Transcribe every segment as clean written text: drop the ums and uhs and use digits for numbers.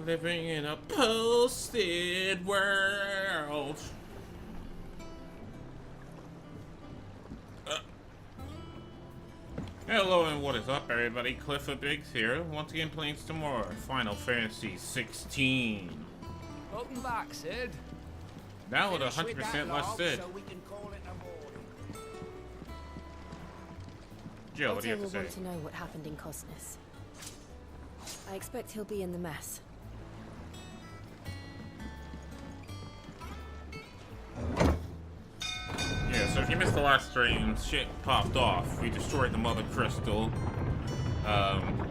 living in a post-Cid world. Hello and what is up, everybody? Clifford Biggs here, once again playing some more Final Fantasy XVI. Welcome back, Cid. Now with 100% less Cid. So we can call it a morning. Jill, what do you Otto have to will want say? to know what happened in Cosnus. I expect he'll be in the mess. Yeah, so if you missed the last stream, shit popped off. We destroyed the Mother Crystal.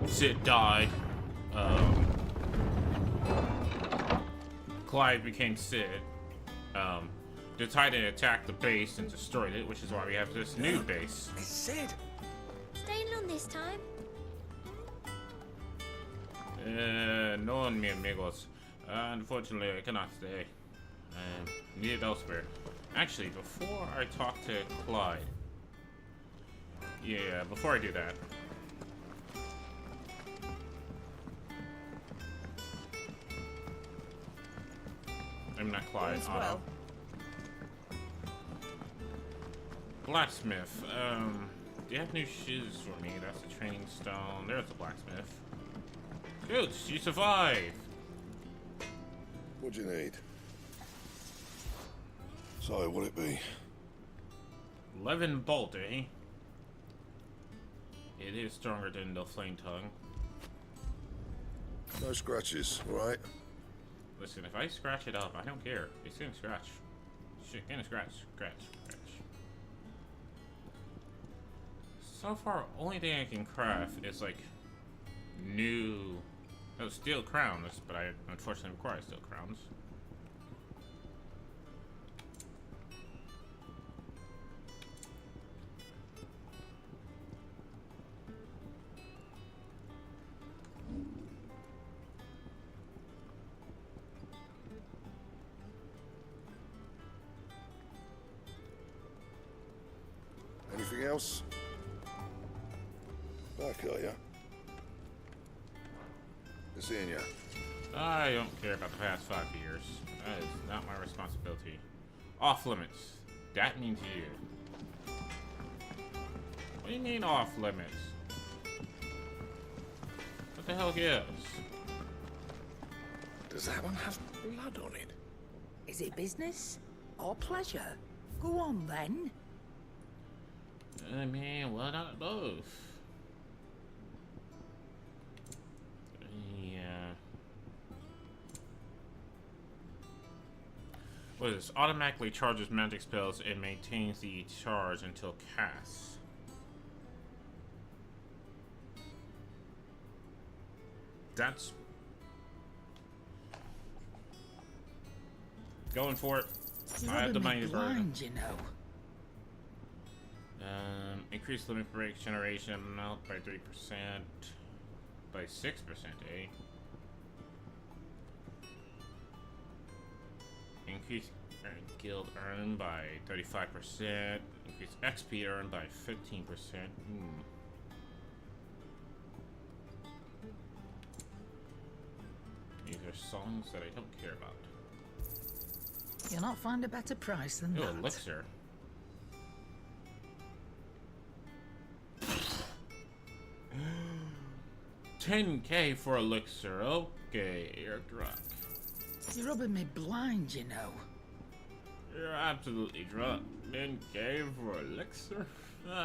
Cid died. Clive became Cid. The Titan attacked the base and destroyed it, which is why we have this new base. It's Cid. Staying on this time? No, mi amigos. Unfortunately, I cannot stay. Needed elsewhere. Actually, before I talk to Clyde... Yeah, before I do that... I'm not Clyde, Otto. Blacksmith, do you have new shoes for me? That's a training stone. There's the blacksmith. Good, you survived! What do you need? Sorry, what'd it be? 11 bolt, eh? It is stronger than the flame tongue. No scratches, alright? Listen, if I scratch it up, I don't care. It's gonna scratch. Shit, gonna scratch. So far, only thing I can craft is like new steel crowns, but I unfortunately require steel crowns. Anything else? Back, are ya? Good seeing ya. I don't care about the past 5 years. That is not my responsibility. Off limits. That means you. What do you mean off limits? What the hell gives? Does that one have blood on it? Is it business or pleasure? Go on then. I mean, what are both? Yeah. What is this? Automatically charges magic spells and maintains the charge until cast. That's going for it. You're I have the money rubbing me for it. blind, you know. Increase limit break generation amount by 3%, by 6%, eh? Increase guild earned by 35%, increase XP earned by 15%. These are songs that I don't care about. You'll not find a better price than Oh, that. elixir. $10K for elixir. Okay, you're drunk. You're rubbing me blind, you know. You're absolutely drunk. $10K for elixir? No.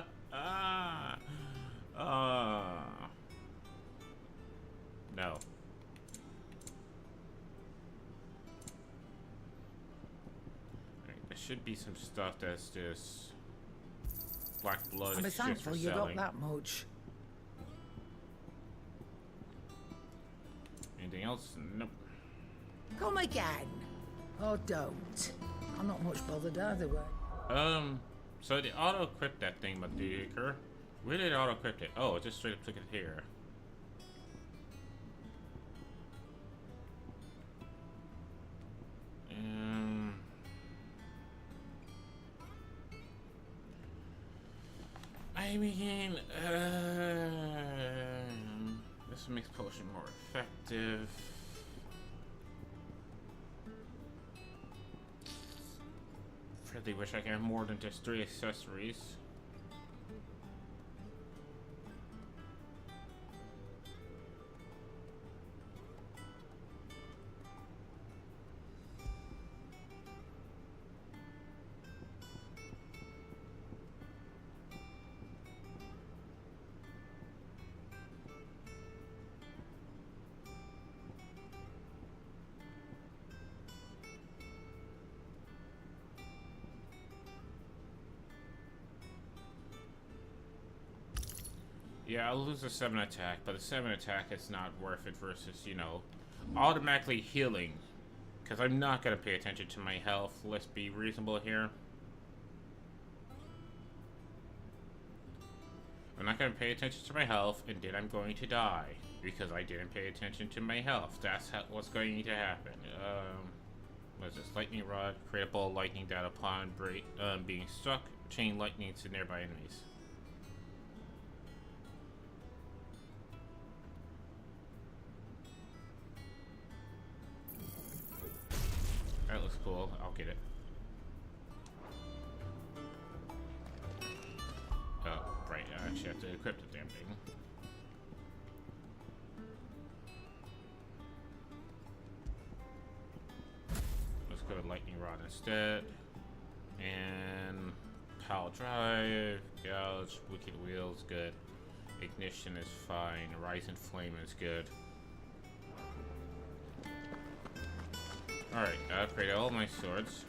Right, there should be some stuff that's just black blood. I'm It's just thankful for you got selling. that much. Anything else? Nope. Come again. Or don't. I'm not much bothered either way. So they auto-equip that thing, but where did it auto-equip it? Oh, it just straight up took it here. I mean, this makes potion more effective. really wish I could have more than just 3 accessories. Yeah, I'll lose the 7 attack, but the 7 attack is not worth it versus, you know, automatically healing. Because I'm not going to pay attention to my health. Let's be reasonable here. I'm not going to pay attention to my health, and then I'm going to die. Because I didn't pay attention to my health. That's what's going to happen. What is this? Lightning Rod. Create a ball of lightning that upon being struck, chain lightning to nearby enemies. That looks cool. I'll get it. Oh, right. I actually have to equip the damn thing. Let's go to Lightning Rod instead. And Power Drive, Gouge, Wicked Wheels, good. Ignition is fine. Rising Flame is good. Alright, I upgraded all my swords.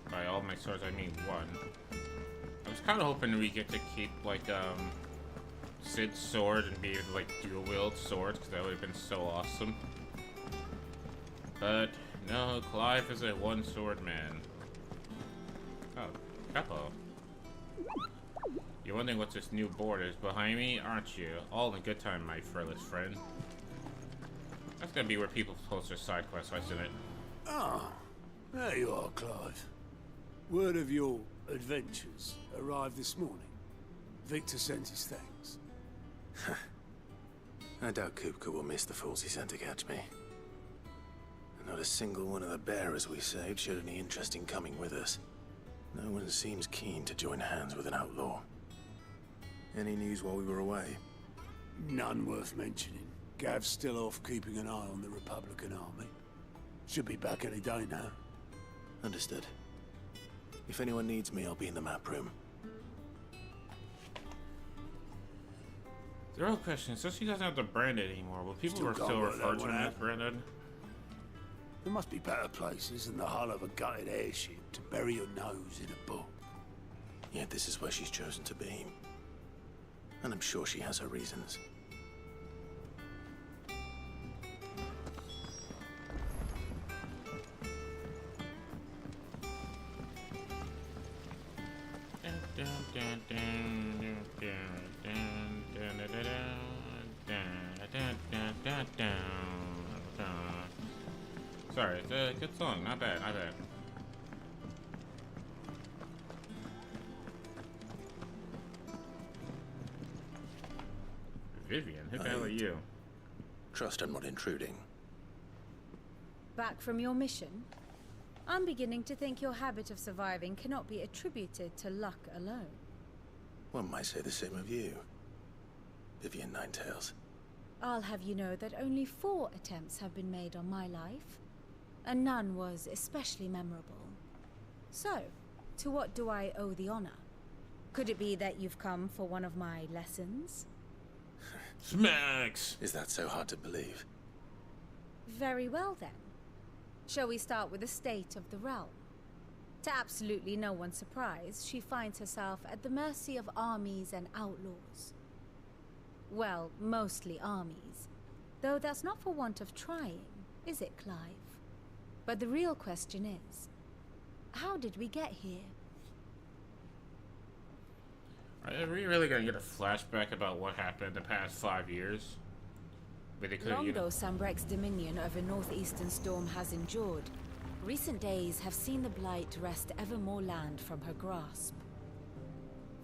By all my swords, I mean 1. I was kind of hoping we get to keep, like, Cid's sword and be able to, like, dual-wield swords, because that would have been so awesome. But, no, Clive is a one-sword man. Oh, Capo. You're wondering what this new board is behind me, aren't you? All in good time, my fearless friend. That's gonna be where people post their side quests, isn't it? Ah, there you are, Clive. Word of your adventures arrived this morning. Victor sent his thanks. I doubt Kupka will miss the fools he sent to catch me. Not a single one of the bearers we saved showed any interest in coming with us. No one seems keen to join hands with an outlaw. Any news while we were away? None worth mentioning. Gav's still off keeping an eye on the Republican army. Should be back any day now. Understood. If anyone needs me, I'll be in the map room. The real question is, since he doesn't have to brand it anymore, will people still refer to him as branded? There must be better places than the hull of a gutted airship to bury your nose in a book. Yet this is where she's chosen to be. And I'm sure she has her reasons. Sorry, it's a good song. Not bad, not bad. Vivian, who the hell are you? Trust I'm not intruding. Back from your mission? I'm beginning to think your habit of surviving cannot be attributed to luck alone. One might say the same of you, Vivian Ninetails. I'll have you know that only 4 attempts have been made on my life, and none was especially memorable. So, to what do I owe the honor? Could it be that you've come for one of my lessons? Smacks! Is that so hard to believe? Very well then. Shall we start with the state of the realm? To absolutely no one's surprise, she finds herself at the mercy of armies and outlaws. Well, mostly armies. Though that's not for want of trying, is it, Clive? But the real question is, how did we get here? Are we really gonna get a flashback about what happened in the past 5 years? Long though Sambrek's dominion over northeastern Storm has endured, recent days have seen the Blight wrest ever more land from her grasp.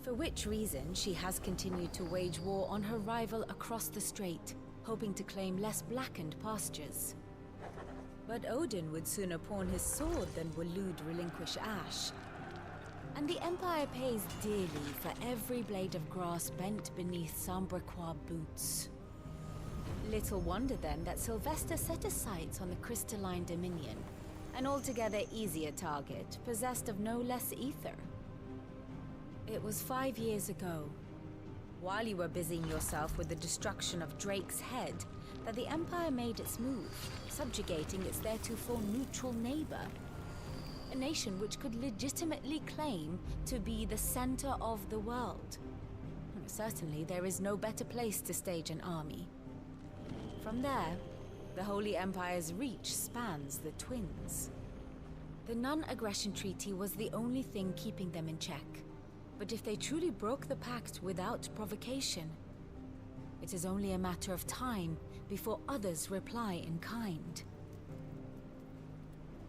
For which reason she has continued to wage war on her rival across the strait, hoping to claim less blackened pastures. But Odin would sooner pawn his sword than Waloed relinquish Ash. And the Empire pays dearly for every blade of grass bent beneath Sambraquois boots. Little wonder then that Sylvester set his sights on the crystalline Dominion, an altogether easier target, possessed of no less ether. It was 5 years ago, while you were busying yourself with the destruction of Drake's head, that the Empire made its move, subjugating its theretofore neutral neighbor. A nation which could legitimately claim to be the center of the world. Certainly, there is no better place to stage an army. From there, the Holy Empire's reach spans the Twins. The non-aggression treaty was the only thing keeping them in check. But if they truly broke the pact without provocation, it is only a matter of time before others reply in kind.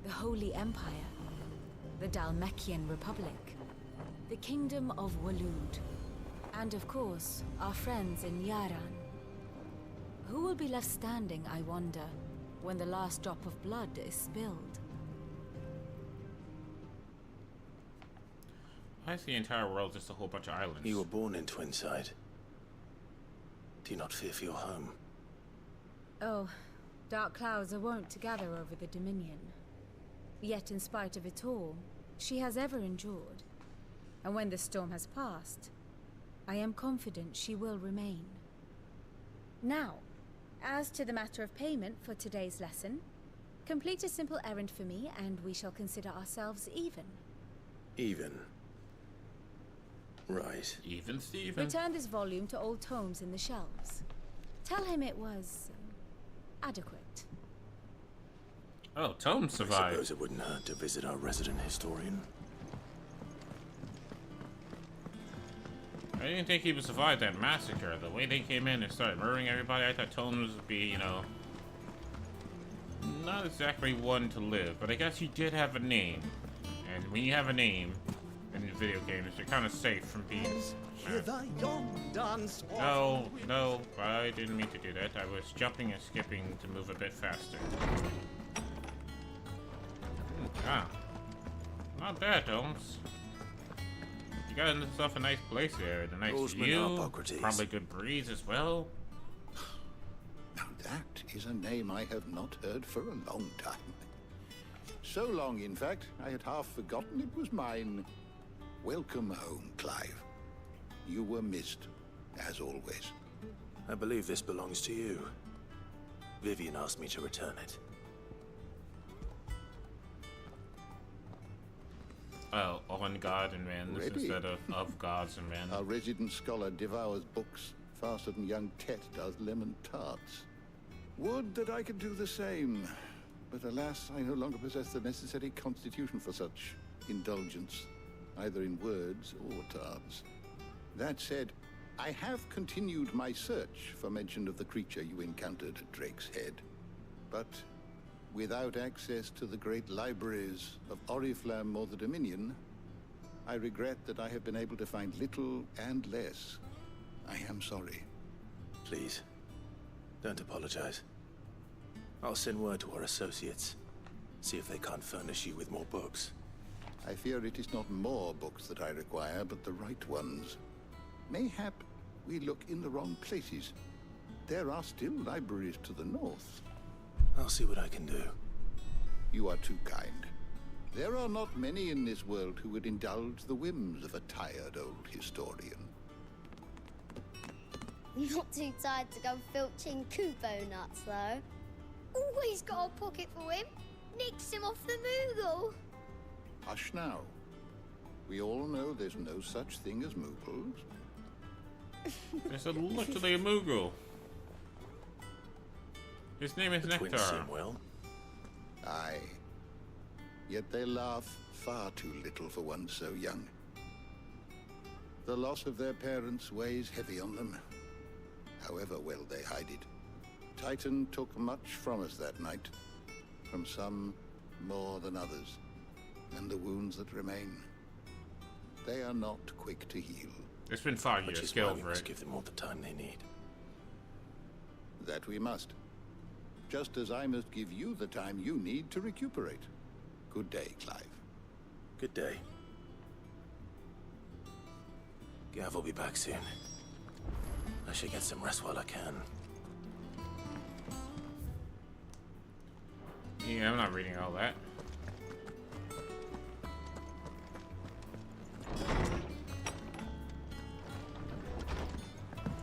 The Holy Empire, the Dhalmekian Republic, the Kingdom of Waloed, and of course, our friends in Yaran. Who will be left standing, I wonder, when the last drop of blood is spilled? Why is the entire world just a whole bunch of islands? You were born in Twinside. Do you not fear for your home? Oh, dark clouds are wont to gather over the Dominion. Yet in spite of it all, she has ever endured. And when the storm has passed, I am confident she will remain. Now, as to the matter of payment for today's lesson, complete a simple errand for me and we shall consider ourselves even. Even? Right. Even Steven. Return this volume to old tomes in the shelves. Tell him it was adequate. Oh, Tom I survived. suppose it wouldn't hurt to visit our resident historian. I didn't think he would survive that massacre. The way they came in and started murdering everybody, I thought Tomes would be, you know, not exactly one to live. But I guess he did have a name. And when you have a name in video games, you're kind of safe from being... No, I didn't mean to do that. I was jumping and skipping to move a bit faster. Ah. Not bad, Tomes. You got yourself a nice place there. The nice Horseman view, Hippocrates. probably good breeze as well. Now that is a name I have not heard for a long time. So long, in fact, I had half forgotten it was mine. Welcome home, Clive. You were missed, as always. I believe this belongs to you. Vivian asked me to return it. Oh, on God and men Ready? instead of gods and men. Our resident scholar devours books faster than young Tet does lemon tarts. Would that I could do the same. But alas, I no longer possess the necessary constitution for such indulgence, either in words or tarts. That said, I have continued my search for mention of the creature you encountered at Drake's Head. But without access to the great libraries of Oriflamme or the Dominion, I regret that I have been able to find little and less. I am sorry. Please, don't apologize. I'll send word to our associates. See if they can't furnish you with more books. I fear it is not more books that I require, but the right ones. Mayhap we look in the wrong places. There are still libraries to the north. I'll see what I can do. You are too kind. There are not many in this world who would indulge the whims of a tired old historian. Not too tired to go filching Kubo nuts, though. Always got a pocket for him. Nicks him off the Moogle. Hush now. We all know there's no such thing as Moogles. There's a literally a Moogle. His name is The Nectar. twins seem well. Aye. Yet they laugh far too little for one so young. The loss of their parents weighs heavy on them, however well they hide it. Titan took much from us that night, from some more than others, and the wounds that remain, they are not quick to heal. It's been 5 Which years. is Get why we over must it. give them all the time they need. That we must. just as I must give you the time you need to recuperate. Good day, Clive. Good day. Gav will be back soon. I should get some rest while I can. Yeah, I'm not reading all that.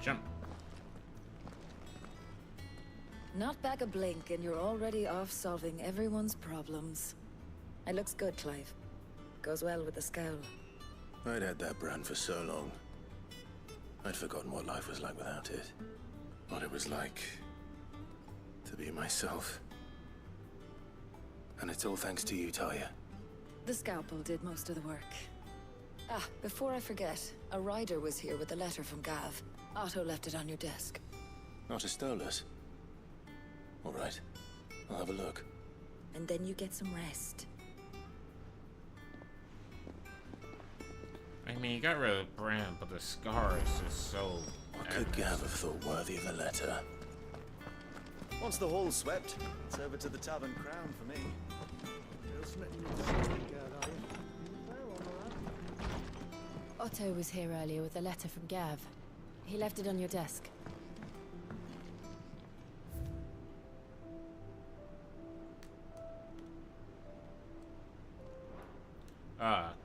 Jump. Not back a blink and you're already off solving everyone's problems. It looks good, Clive. Goes well with the scowl. I'd had that brand for so long. I'd forgotten what life was like without it. What it was like to be myself. And it's all thanks to you, Talia. The scalpel did most of the work. Ah, before I forget, a rider was here with a letter from Gav. Otto left it on your desk. Not a Stolas. All right. I'll have a look. And then you get some rest. I mean, you got rid of the brand, but the scar is just so... What could Gav have thought worthy of a letter? Once the hall's swept, it's over to the Tavern Crown for me. Otto was here earlier with a letter from Gav. He left it on your desk.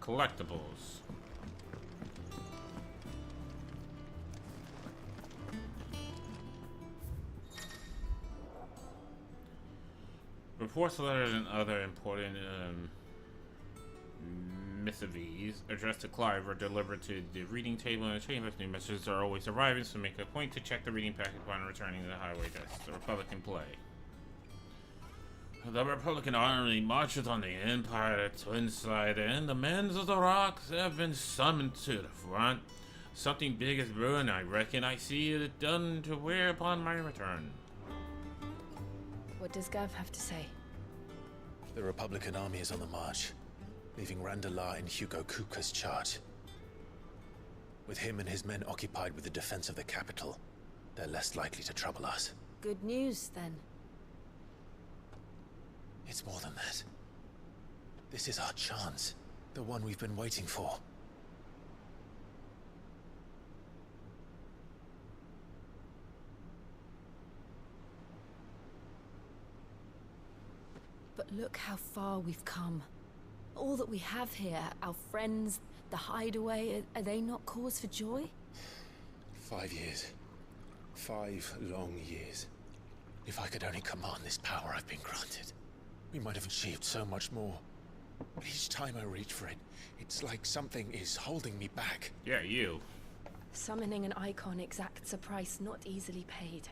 Collectibles. Reports, letters, and other important missives addressed to Clive are delivered to the reading table in the chambers. New messages are always arriving, so make a point to check the reading packet upon returning to the highway desk. The Republican play. The Republican army marches on the Empire to Twinside, and the men of the rocks have been summoned to the front. Something big is brewing. I reckon I see it done to wear upon my return. What does Gav have to say? The Republican army is on the march, leaving Randalar in Hugo Kupka's charge. With him and his men occupied with the defense of the capital, they're less likely to trouble us. Good news, then. It's more than that. This is our chance. The one we've been waiting for. But look how far we've come. All that we have here, our friends, the hideaway, are they not cause for joy? 5 years. 5 long years. If I could only command this power I've been granted, we might have achieved so much more. But each time I reach for it, it's like something is holding me back. Yeah, you. Summoning an icon exacts a price not easily paid.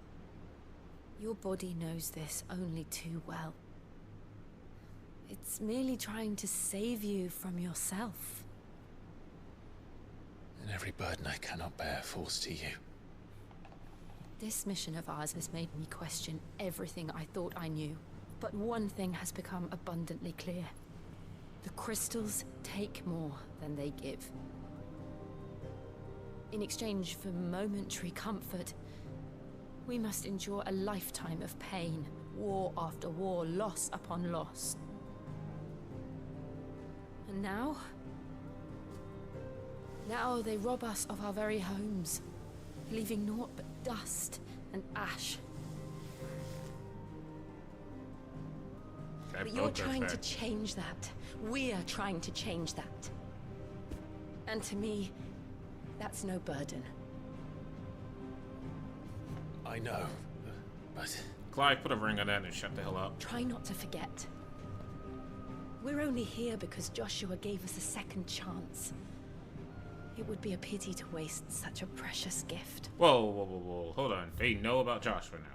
Your body knows this only too well. It's merely trying to save you from yourself. And every burden I cannot bear falls to you. This mission of ours has made me question everything I thought I knew. But one thing has become abundantly clear. The crystals take more than they give. In exchange for momentary comfort, we must endure a lifetime of pain, war after war, loss upon loss. And now they rob us of our very homes, leaving naught but dust and ash. But you're trying to change that. We're trying to change that. And to me, that's no burden. I know, but... Clive, put a ring on that and shut the hell up. Try not to forget. We're only here because Joshua gave us a second chance. It would be a pity to waste such a precious gift. Whoa, whoa, whoa, whoa. Hold on. They know about Joshua now.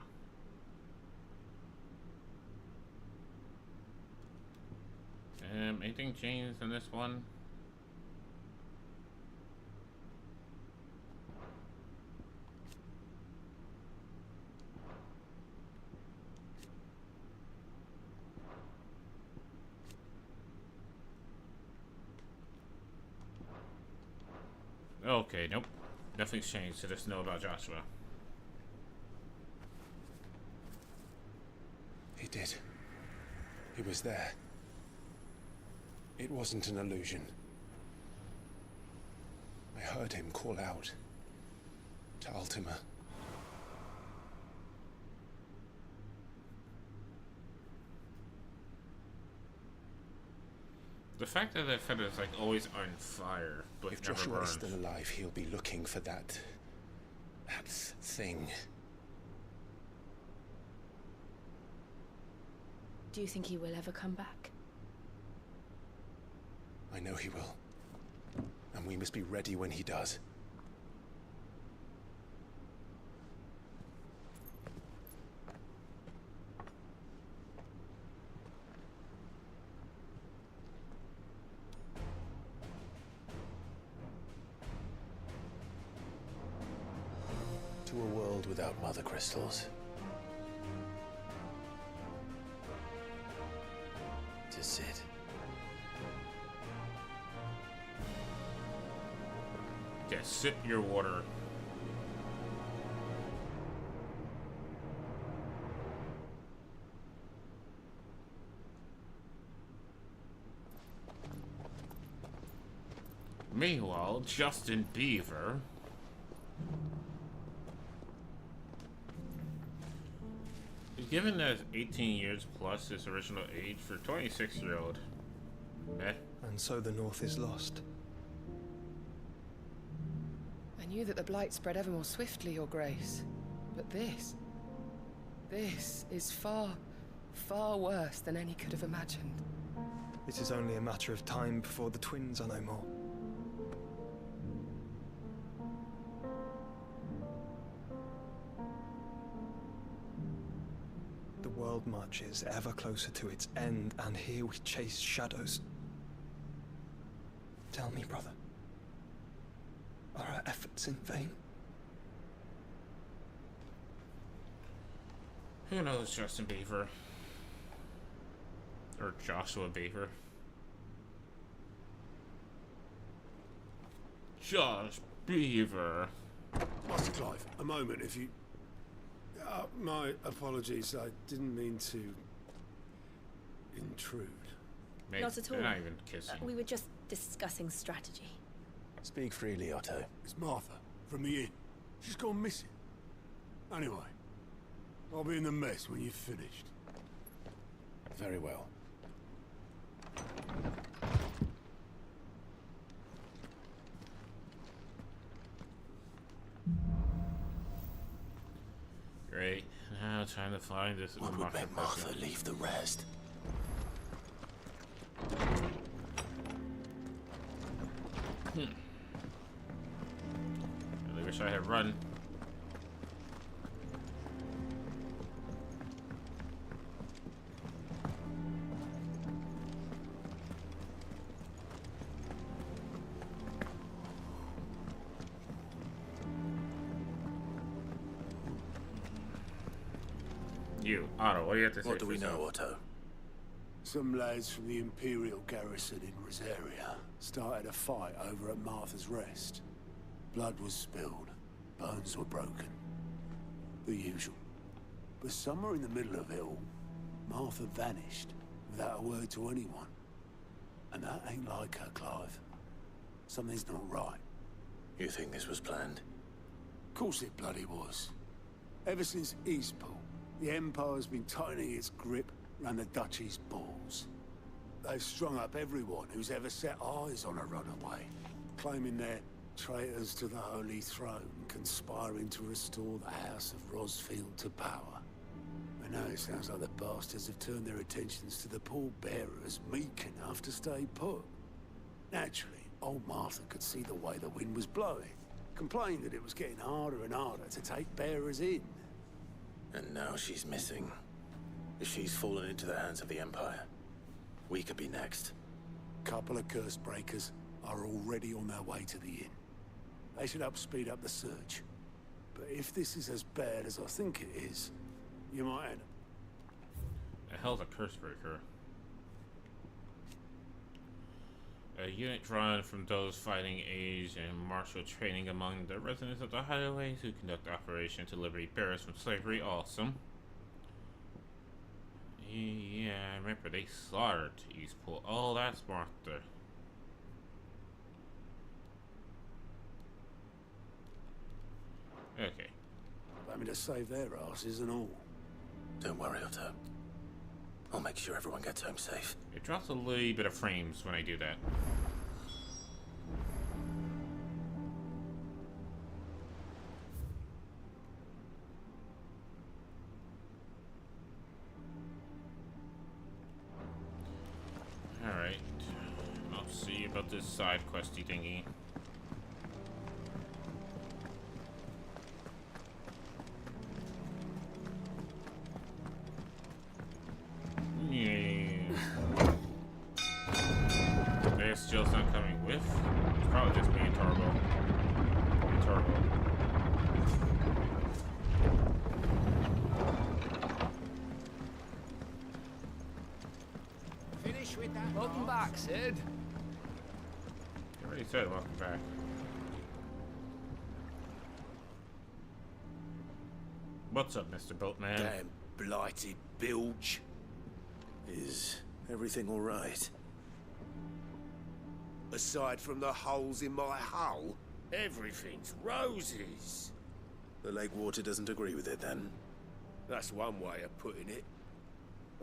Anything changed in this one? Okay, nope. Nothing's changed, so just know about Joshua. did. He was there. It wasn't an illusion. I heard him call out to Ultima. The fact that the feather's like always on fire, but If never Joshua burns. is still alive, he'll be looking for that thing. Do you think he will ever come back? I know he will. And we must be ready when he does. To a world without mother crystals. To Cid. Yeah, sip your water. Meanwhile, Justin Beaver. Given that 18 years plus his original age for a 26-year-old. Eh. And so the North is lost. I knew that the Blight spread ever more swiftly, Your Grace. But this is far, far worse than any could have imagined. It is only a matter of time before the twins are no more. The world marches ever closer to its end, and here we chase shadows. Tell me, brother, are our efforts in vain? Who knows, Justin Beaver? Or Joshua Beaver? Josh Beaver. Master Clive, a moment, if you... my apologies, I didn't mean to... intrude. Mate, Not at all. They're not even kissing. We were just discussing strategy. Speak freely, Otto. It's Martha, from the inn. She's gone missing. Anyway, I'll be in the mess when you've finished. Very well. Great. Now trying to find this. What would make Martha leave the rest? I really wish I had run. You, Otto, what do you have to say? What do we know, Otto? Some lads from the Imperial garrison in Rosaria started a fight over at Martha's Rest. Blood was spilled, bones were broken. The usual. But somewhere in the middle of it all, Martha vanished without a word to anyone. And that ain't like her, Clive. Something's not right. You think this was planned? Of course it bloody was. Ever since Eastpool, the Empire's been tightening its grip around the Duchy's balls. They've strung up everyone who's ever set eyes on a runaway, claiming they're traitors to the Holy Throne, conspiring to restore the House of Rosfield to power. And now it sounds like the bastards have turned their attentions to the pallbearers meek enough to stay put. Naturally, old Martha could see the way the wind was blowing, complained that it was getting harder and harder to take bearers in. And now she's missing. She's fallen into the hands of the Empire. We could be next. Couple of curse breakers are already on their way to the inn. They should help speed up the search. But if this is as bad as I think it is, you might end up... The hell's a curse breaker? A unit drawn from those fighting age and martial training among the residents of the highways who conduct Operation to liberate bearers from slavery. Awesome. Yeah, I remember they slaughtered Eastpool. Oh, that's Martha. Okay. Want me to save their asses and all? Don't worry, Otto. I'll make sure everyone gets home safe. It drops a little bit of frames when I do that. Alright. I'll see about this side questy thingy. Jill's not coming with. It's probably just me and Turbo. Finish with that. Welcome back, Cid. You already said welcome back. What's up, Mr. Boatman? Damn blighted bilge. Is everything all right? Aside from the holes in my hull, everything's roses. The lake water doesn't agree with it, then? That's one way of putting it.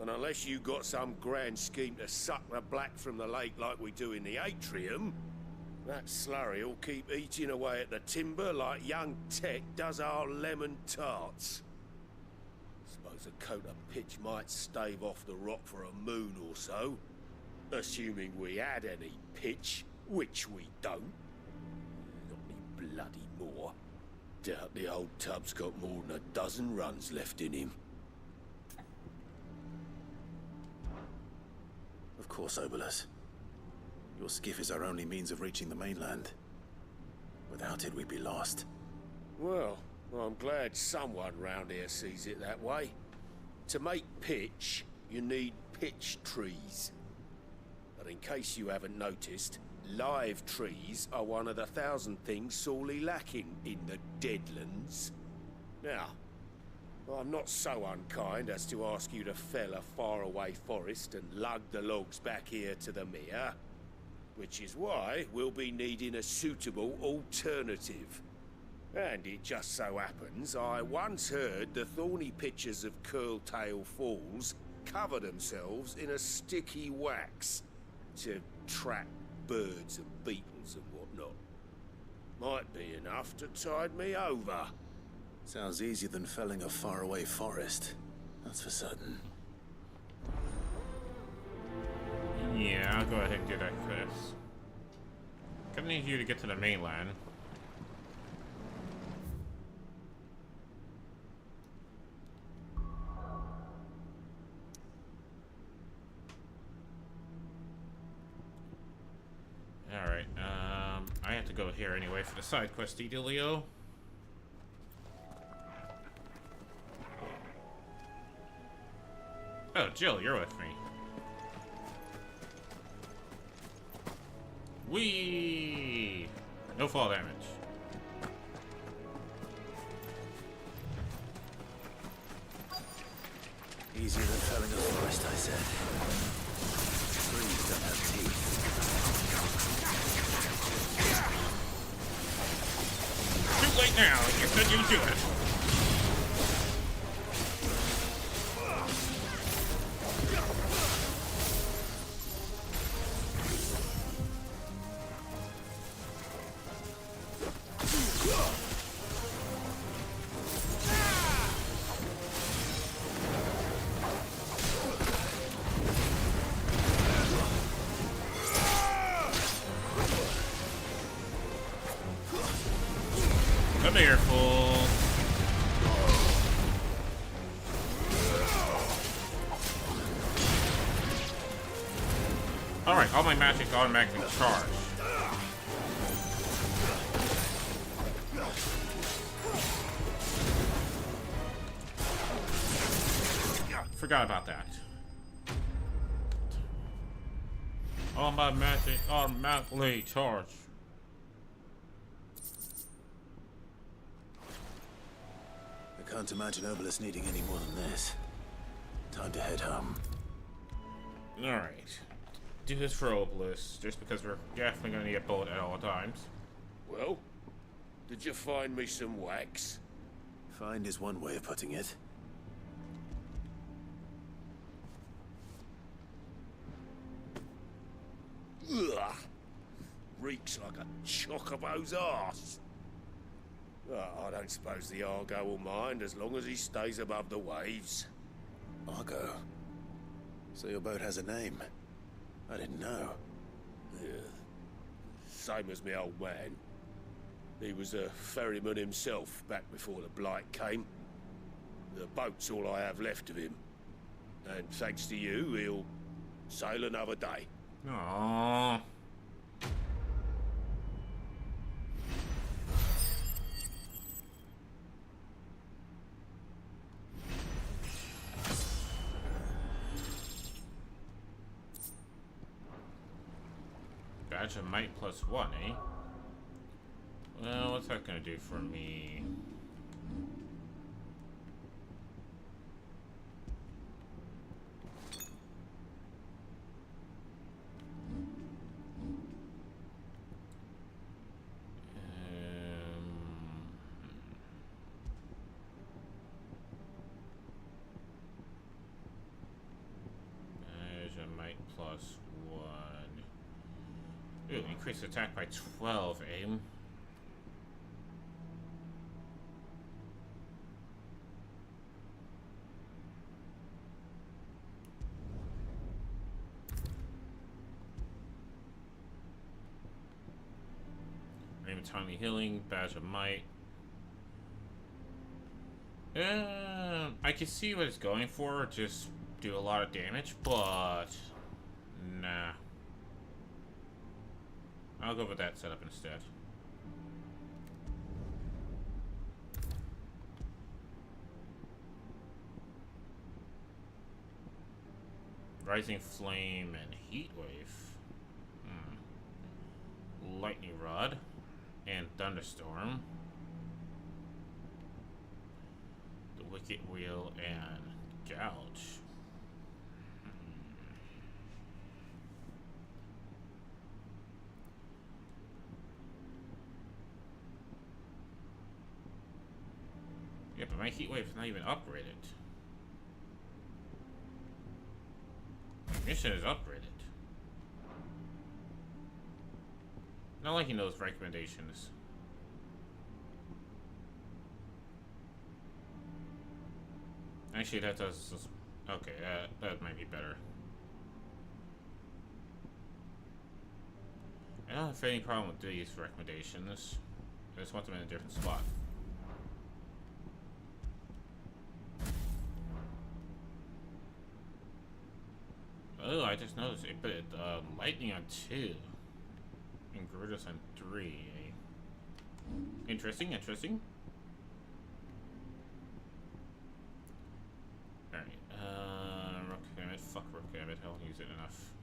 And unless you got some grand scheme to suck the black from the lake like we do in the atrium, that slurry'll keep eating away at the timber like young Tech does our lemon tarts. Suppose a coat of pitch might stave off the rock for a moon or so. Assuming we had any pitch, which we don't. Not any bloody more. Doubt the old tub's got more than a dozen runs left in him. Of course, Obolus. Your skiff is our only means of reaching the mainland. Without it, we'd be lost. Well, I'm glad someone round here sees it that way. To make pitch, you need pitch trees. But in case you haven't noticed, live trees are one of the 1,000 things sorely lacking in the Deadlands. Now, I'm not so unkind as to ask you to fell a faraway forest and lug the logs back here to the mere, which is why we'll be needing a suitable alternative. And it just so happens I once heard the thorny pitchers of Curltail Falls cover themselves in a sticky wax to trap birds and beetles and whatnot. Might be enough to tide me over. Sounds easier than felling a faraway forest. That's for certain. Yeah, I'll go ahead and do that, Chris. Gonna need you to get to the mainland. Alright, I have to go here anyway for the side questy dealio. Oh, Jill, you're with me. Whee! No fall damage. Easier than felling a forest, I said. Trees don't have teeth. Too late now. You said you'd do it. Alright, all my magic automatically charge. Forgot about that. All my magic automatically charge. I can't imagine Obolus needing any more than this. Time to head home. Alright. Do this for Obelisk, just because we're definitely gonna need a bullet at all times. Well, did you find me some wax? Find is one way of putting it. Ugh! Reeks like a chocobo's arse. I don't suppose the Argo will mind as long as he stays above the waves. Argo? So your boat has a name? I didn't know. Yeah. Same as my old man. He was a ferryman himself back before the Blight came. The boat's all I have left of him. And thanks to you, he'll sail another day. Aww. Badge of Might +1, eh? Well, what's that gonna do for me? Badge of Might +1. Ooh, increase attack by 12, aim. Aim timely healing, badge of might. I can see what it's going for, just do a lot of damage, but nah. I'll go with that setup instead. Rising Flame and Heat Wave. Lightning Rod and Thunderstorm. The Wicked Wheel and Gouge. Yeah, but my heat wave's not even upgraded. My mission is upgraded. Not liking those recommendations. Actually, that does. Okay, that might be better. I don't have any problem with these recommendations. I just want them in a different spot. Oh, I just noticed it put lightning on 2 and Grutus on 3. Interesting, interesting. Alright, Rook Gambit, fuck Rook Gambit, I won't use it enough.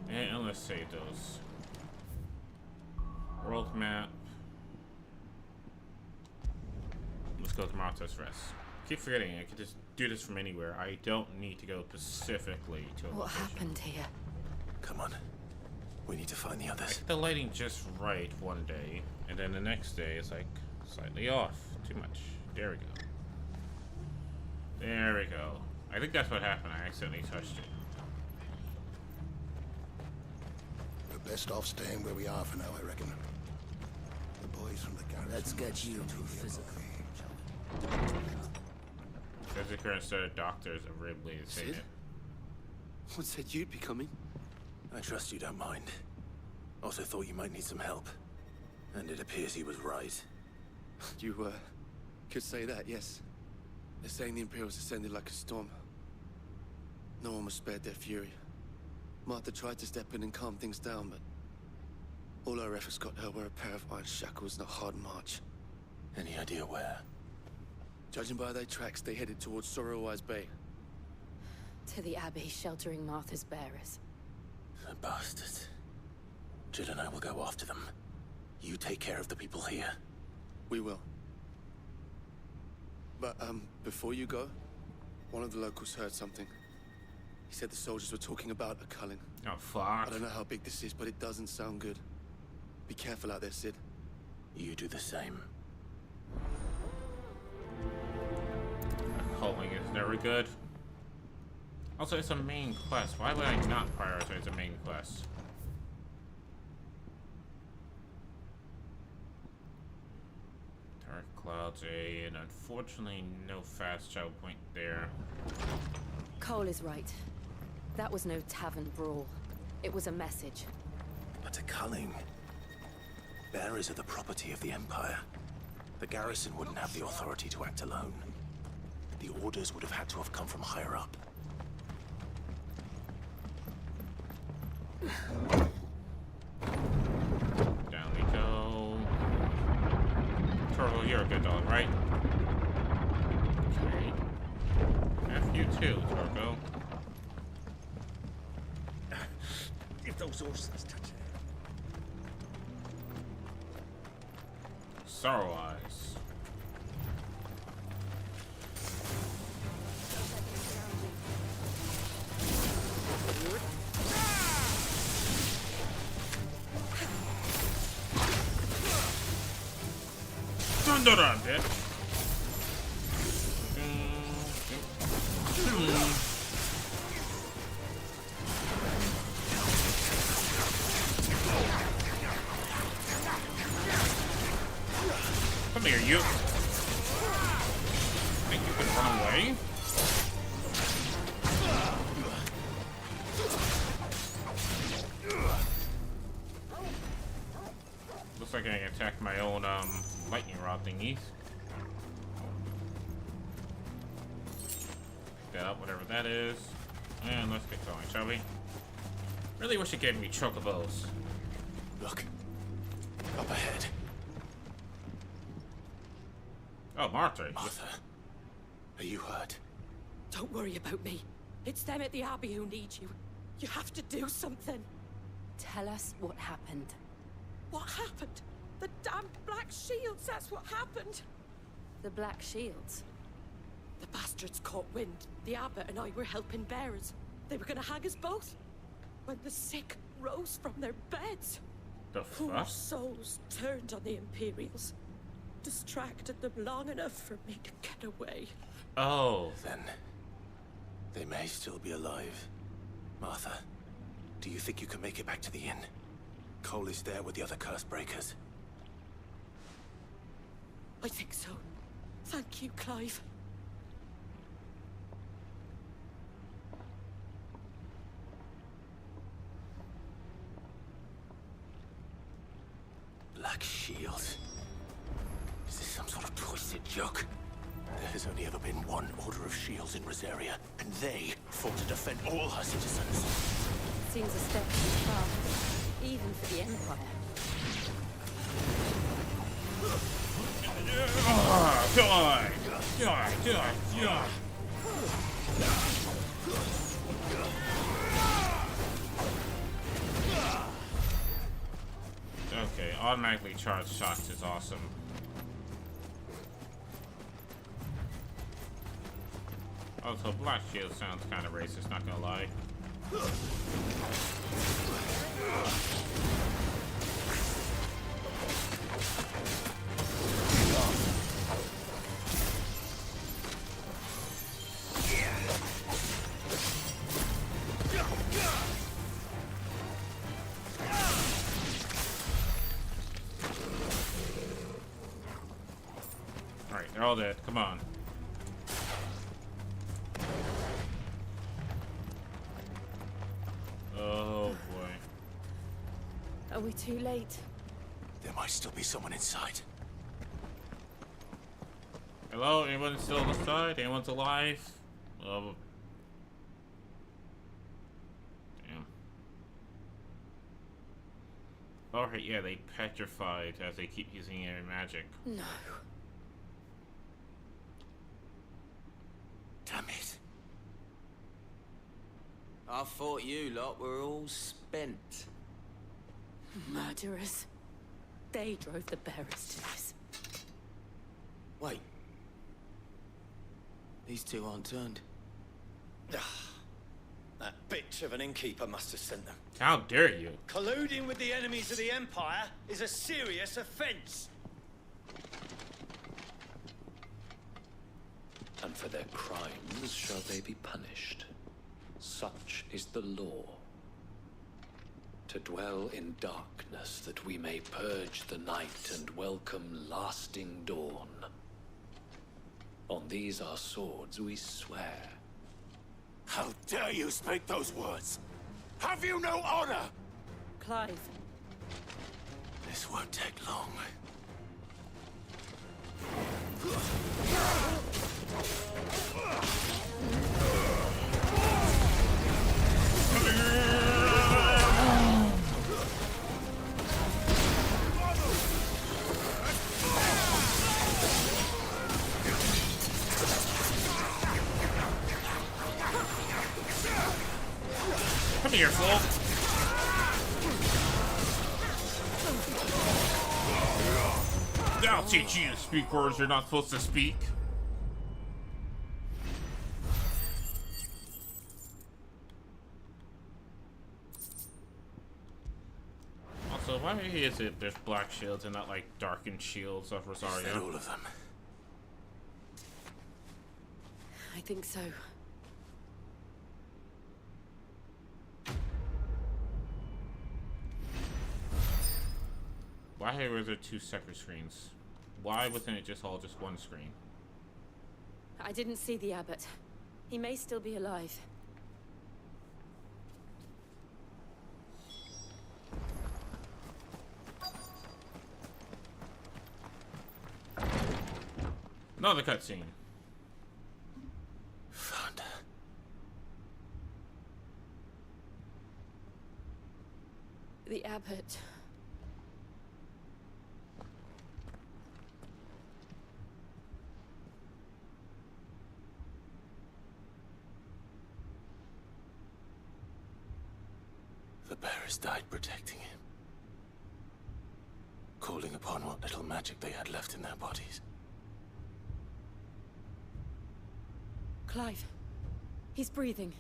And let's save those. World map. Let's go to Marta's Rest. Keep forgetting I could just do this from anywhere. I don't need to go specifically to a What location. happened here? Come on. We need to find the others. Like the lighting just right one day, and then the next day it's like slightly off. Too much. There we go. There we go. I think that's what happened. I accidentally touched it. We're best off staying where we are for now, I reckon. The boys from the garrison. Let's get you to physical. There's the current set of doctors of Ripley to say Cid? it. What said you'd be coming? I trust you don't mind. Also thought you might need some help. And it appears he was right. You, could say that, yes. They're saying the Imperials descended like a storm. No one was spared their fury. Martha tried to step in and calm things down, but all her efforts got her were a pair of iron shackles and a hard march. Any idea where? Judging by their tracks, they headed towards Sorrowwise Bay. To the Abbey sheltering Martha's bearers. The bastards. Jill and I will go after them. You take care of the people here. We will. But, before you go, one of the locals heard something. He said the soldiers were talking about a culling. Oh, fuck. I don't know how big this is, but it doesn't sound good. Be careful out there, Cid. You do the same. Culling is never good. Also, it's a main quest. Why would I not prioritize a main quest? Dark Clouds A, and unfortunately no fast travel point there. Cole is right. That was no tavern brawl. It was a message. But a culling. Bearers are the property of the Empire. The garrison wouldn't have the authority to act alone. The orders would have had to have come from higher up. Down we go. Turtle, you're a good dog, right? Okay. F you too, Turtle. If those horses touch it. Sorrow Eyes. Thunder on, bitch. Come here, you. Think you can run away? Looks like I can attack my own lightning rod thingies. Pick that up, whatever that is. And let's get going, shall we? Really wish it gave me chocobos. Look. Up ahead. Oh, Martha. Martha. Are you hurt? Don't worry about me. It's them at the Abbey who need you. You have to do something. Tell us what happened. What happened? The damn Black Shields, that's what happened. The Black Shields? The bastards caught wind. The Abbot and I were helping bearers. They were gonna hang us both. When the sick rose from their beds. The Poor fuck? souls turned on the Imperials. Distracted them long enough for me to get away. Oh. Then they may still be alive. Martha, do you think you can make it back to the inn? Cole is there with the other curse breakers. I think so. Thank you, Clive. Black Shield. Is this some sort of twisted joke? There has only ever been one Order of Shields in Rosaria, and they fought to defend all her citizens. Seems a step too far, even for the Empire. Die! Die! Die! Die! Okay, automatically charged shots is awesome. Also, Black Shield sounds kind of racist, not gonna lie. Alright, they're all dead. Come on. Oh boy. Are we too late? There might still be someone inside. Hello? Anyone still inside? Anyone's alive? Damn. Alright, yeah, they petrified as they keep using their magic. No. Damn it. I thought you lot were all spent. Murderers. They drove the bearers to this. Wait. These two aren't turned. That bitch of an innkeeper must have sent them. How dare you? Colluding with the enemies of the Empire is a serious offense. And for their crimes shall they be punished. Such is the law. To dwell in darkness that we may purge the night and welcome lasting dawn. On these our swords we swear. How dare you speak those words? Have you no honor? Clive. This won't take long. Come here, fool. I'll teach you to speak words you're not supposed to speak. Also, why is it there's black shields and not like darkened shields of Rosario? Is that all of them? I think so. Why were there two separate screens? Why wasn't it just all just one screen? I didn't see the abbot. He may still be alive. Another cutscene. Found her. The abbot. The bearers died protecting him. Calling upon what little magic they had left in their bodies. Clive. He's breathing.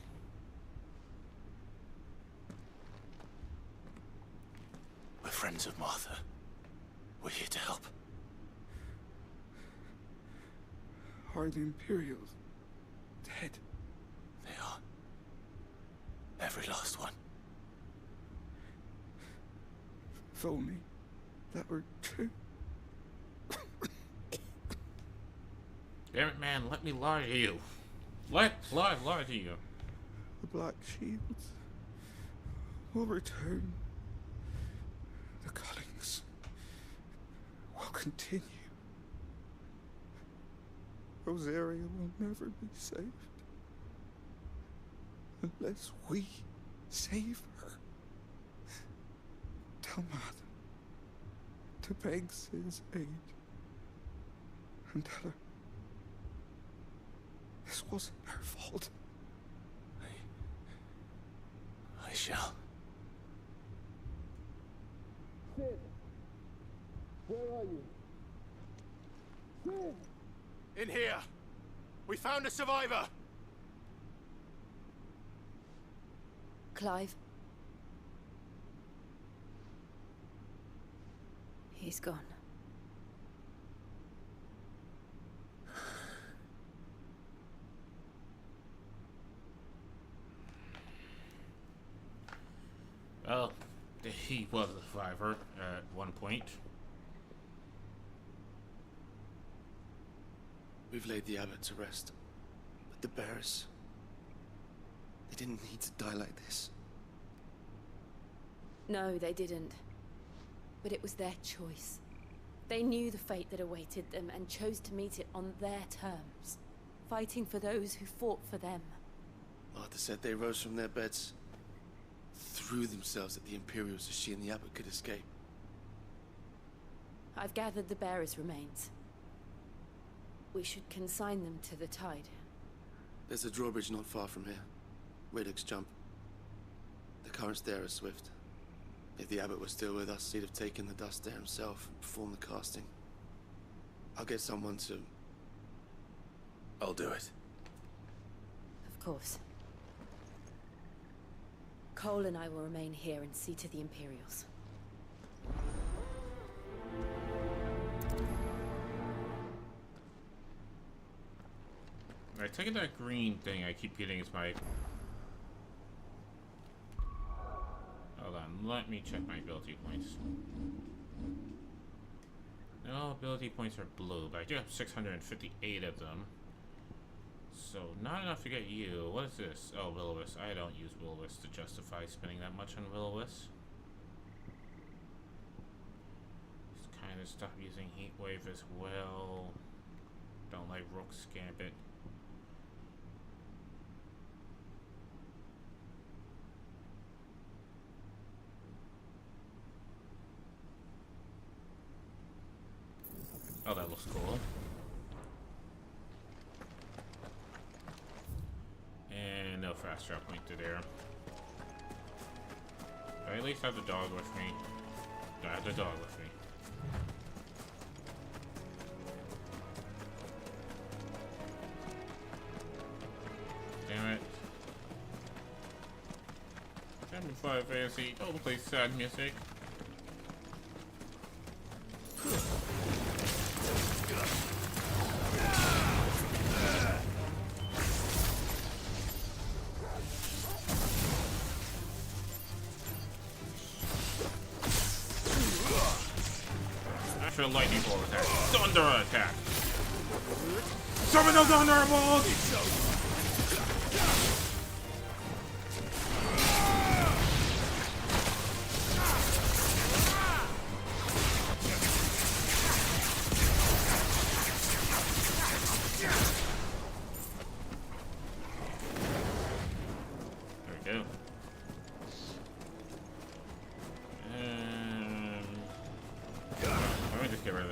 We're friends of Martha. We're here to help. Are the Imperials dead? They are. Every last one. If only that were true. Damn it, man, let me lie to you. Lie to you. The Black Shields will return. The cuttings will continue. Rosaria will never be saved unless we save her. Tell Martha to beg Cid's aid and tell her this wasn't her fault. I shall. Cid, where are you? Cid! In here. We found a survivor. Clive. He's gone. Well, he was a survivor at one point. We've laid the abbot to rest. But the bearers... they didn't need to die like this. No, they didn't. But it was their choice. They knew the fate that awaited them and chose to meet it on their terms, fighting for those who fought for them. Martha said they rose from their beds, threw themselves at the Imperials so she and the abbot could escape. I've gathered the bearer's remains. We should consign them to the tide. There's a drawbridge not far from here. Riddick's jump. The currents there are swift. If the abbot was still with us, he'd have taken the dust there himself and performed the casting. I'll get someone to... I'll do it. Of course. Cole and I will remain here and see to the Imperials. I take it that green thing I keep getting is my... Hold on, let me check my ability points. No, ability points are blue, but I do have 658 of them. So, not enough to get you. What is this? Oh, Will-O-Wisp. I don't use Will-O-Wisp to justify spending that much on Will-O-Wisp. Just kind of stop using Heat Wave as well. Don't like Rook Scambit. Oh, that looks cool. And no fast travel point to there. I at least have the dog with me. I have the dog with me. Damn it. Damn it, Final Fantasy. Don't play sad music. Actual lightning bolt attack. Thunder attack. Summon the thunderbolts!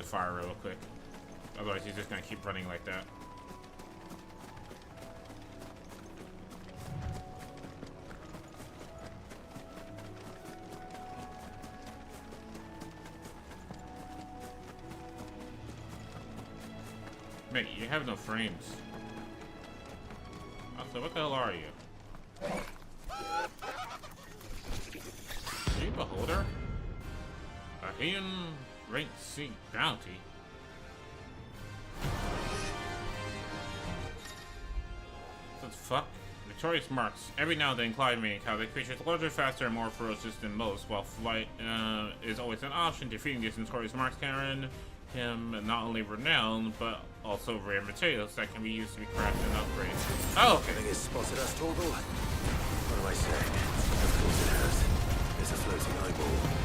Fire real quick. Otherwise he's just gonna keep running like that. Mate, you have no frames. Also, what the hell are you? Are you a beholder? A hidden rank C bounty. What the fuck? Victorious marks. Every now and then, Clyde may encounter creatures larger, faster, and more ferocious than most, while flight is always an option. Defeating these notorious marks can earn him not only renown, but also rare materials that can be used to be crafted and upgraded. Oh, okay. I think it's spotted us, Torgal. What am I saying? Of course it has. It's a floating eyeball.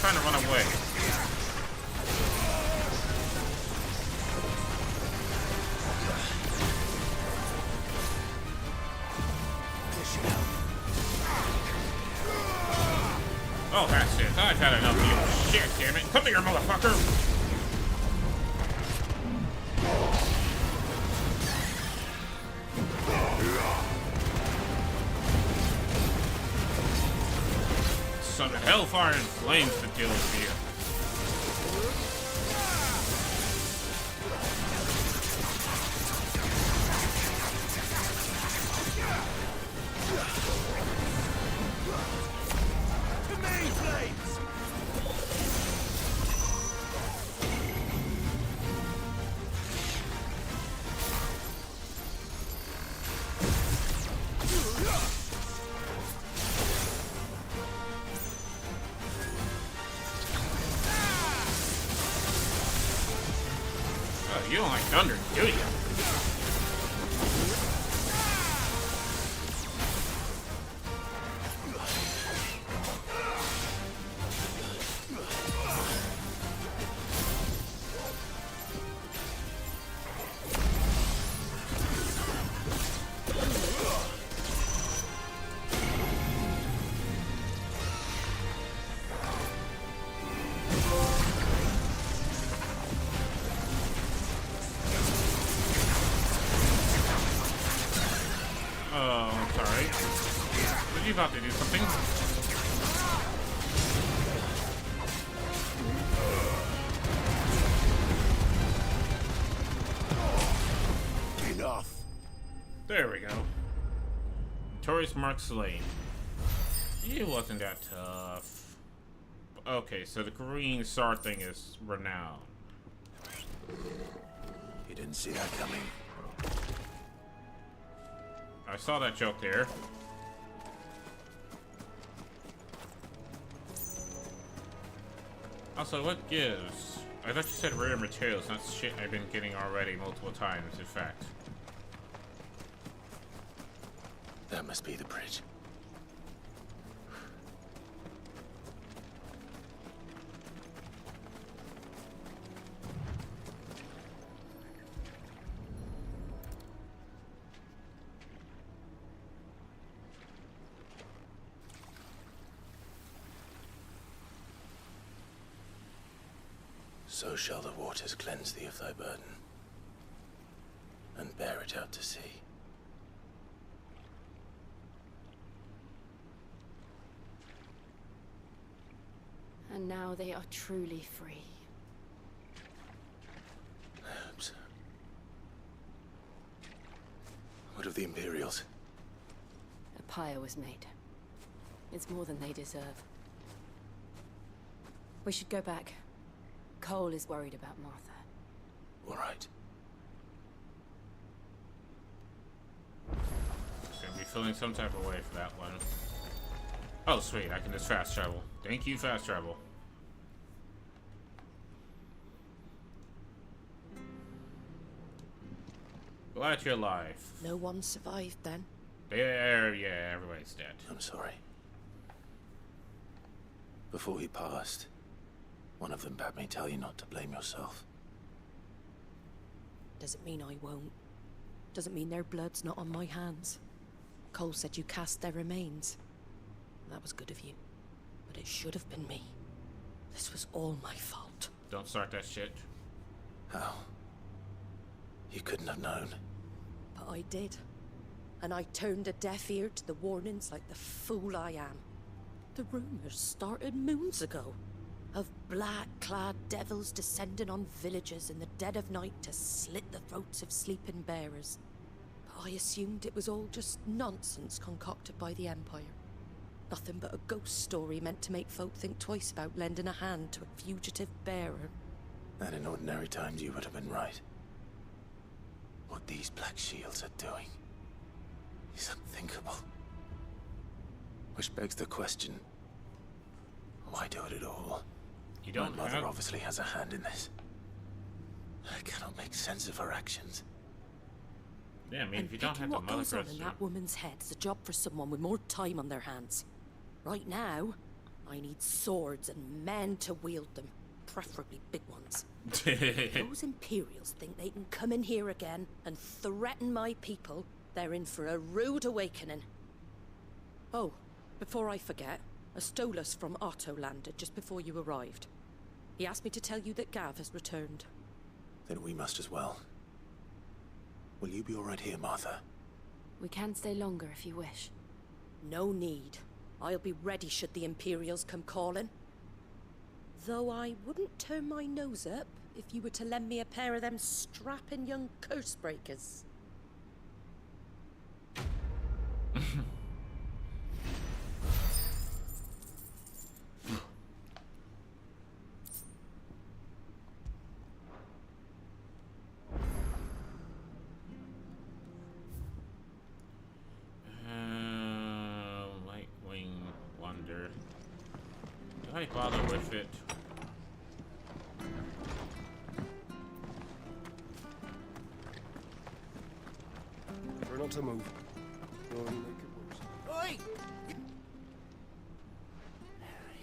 Trying to run away. Oh, that's it. I've had enough of you. Shit, damn it. Come here, motherfucker. Son of hellfire and flames to deal with here. To me, flames! You don't like thunder, do you? About to do something. Enough. There we go. Notorious Mark Slade. It wasn't that tough. Okay, so the green star thing is renowned. You didn't see that coming. I saw that joke there. Also, what gives? I thought you said rare materials, that's shit I've been getting already multiple times, in fact. That must be the bridge. So shall the waters cleanse thee of thy burden, and bear it out to sea. And now they are truly free. I hope so. What of the Imperials? A pyre was made. It's more than they deserve. We should go back. Cole is worried about Martha. All right. Gonna be feeling some type of way for that one. Oh, sweet. I can just fast travel. Thank you, fast travel. Glad you're alive. No one survived then? Yeah, everybody's dead. I'm sorry. Before he passed, one of them bade me tell you not to blame yourself. Doesn't mean I won't. Doesn't mean their blood's not on my hands. Cole said you cast their remains. That was good of you. But it should have been me. This was all my fault. Don't start that shit. How? You couldn't have known. But I did. And I turned a deaf ear to the warnings like the fool I am. The rumors started moons ago. Of black-clad devils descending on villages in the dead of night to slit the throats of sleeping bearers. But I assumed it was all just nonsense concocted by the Empire. Nothing but a ghost story meant to make folk think twice about lending a hand to a fugitive bearer. And in ordinary times you would have been right. What these Black Shields are doing is unthinkable. Which begs the question, why do it at all? You don't My mother obviously has a hand in this. I cannot make sense of her actions. Yeah, I mean, if you don't have the what mother goes on person. in that woman's head is a job for someone with more time on their hands. Right now, I need swords and men to wield them, preferably big ones. Those Imperials think they can come in here again and threaten my people. They're in for a rude awakening. Oh, before I forget, a Stolas from Otto landed just before you arrived. He asked me to tell you that Gav has returned. Then we must as well. Will you be all right here, Martha? We can stay longer if you wish. No need. I'll be ready should the Imperials come calling. Though I wouldn't turn my nose up if you were to lend me a pair of them strapping young curse breakers. Lightwing Wonder. Do I bother with it? not to move. You'll only make it worse. Oi!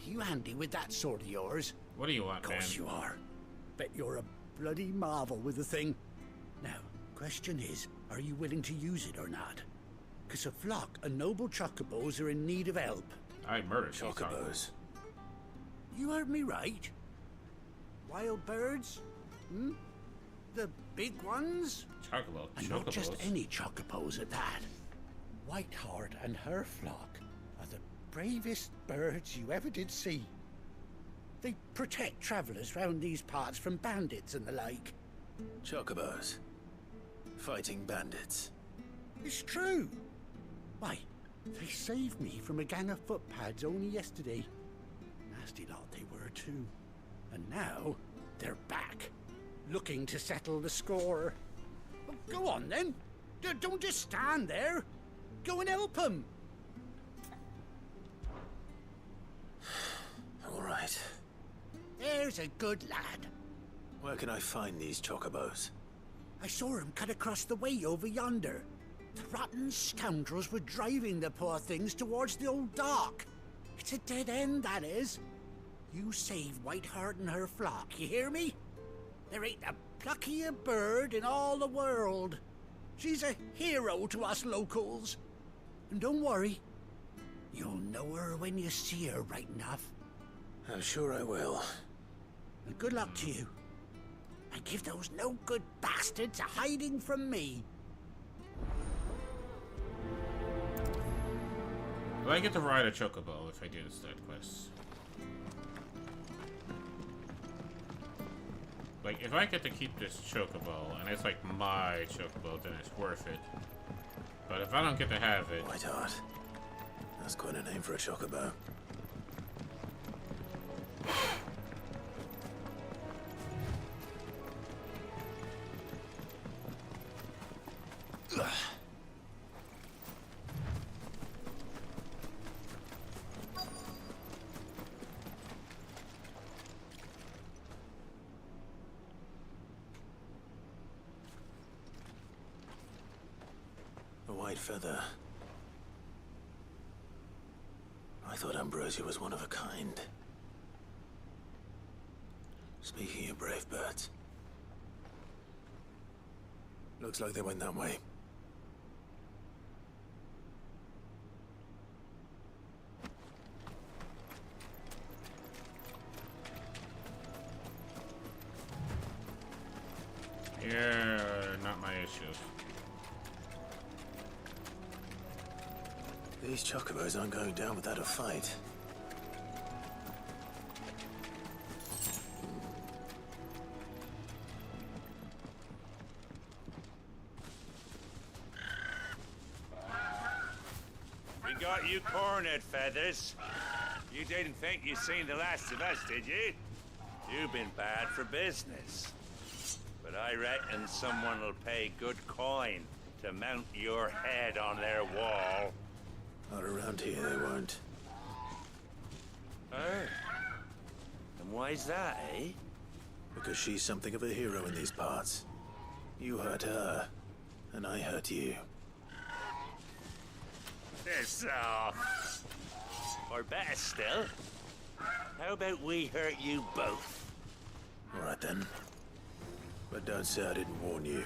You handy with that sword of yours? What do you want, man? Of course you are. Bet you're a bloody marvel with the thing. Now, question is, are you willing to use it or not? Because a flock of noble chocobos are in need of help. I murdered chocobos. You heard me right. Wild birds? Hmm? The big ones? Chocobo. And not just any chocobos at that. Whiteheart and her flock are the bravest birds you ever did see. They protect travelers round these parts from bandits and the like. Chocobos. Fighting bandits. It's true. Why, they saved me from a gang of footpads only yesterday. Nasty lot they were too. And now, they're back, looking to settle the score. Well, go on then. Don't just stand there. Go and help them. All right. There's a good lad. Where can I find these chocobos? I saw him cut across the way over yonder. The rotten scoundrels were driving the poor things towards the old dock. It's a dead end, that is. You save Whiteheart and her flock, you hear me? There ain't a pluckier bird in all the world. She's a hero to us locals. And don't worry, you'll know her when you see her right enough. I'm sure I will. And good luck to you. And give those no-good bastards a hiding from me. Do I get to ride a chocobo if I do this side quest? Like, if I get to keep this chocobo, and it's like my chocobo, then it's worth it. But if I don't get to have it... Whiteheart. That's quite a name for a chocobo. A white feather. I thought Ambrosia was one of a kind. Speaking of brave birds. Looks like they went that way. Yeah, not my issue. These chocobos aren't going down without a fight. We got you cornered, Feathers. You didn't think you'd seen the last of us, did you? You've been bad for business. But I reckon someone will pay good coin to mount your head on their wall. Not around here, they won't. Oh. And why's that, eh? Because she's something of a hero in these parts. You hurt her, and I hurt you. This off. Or better still, how about we hurt you both? All right then. But don't say I didn't warn you.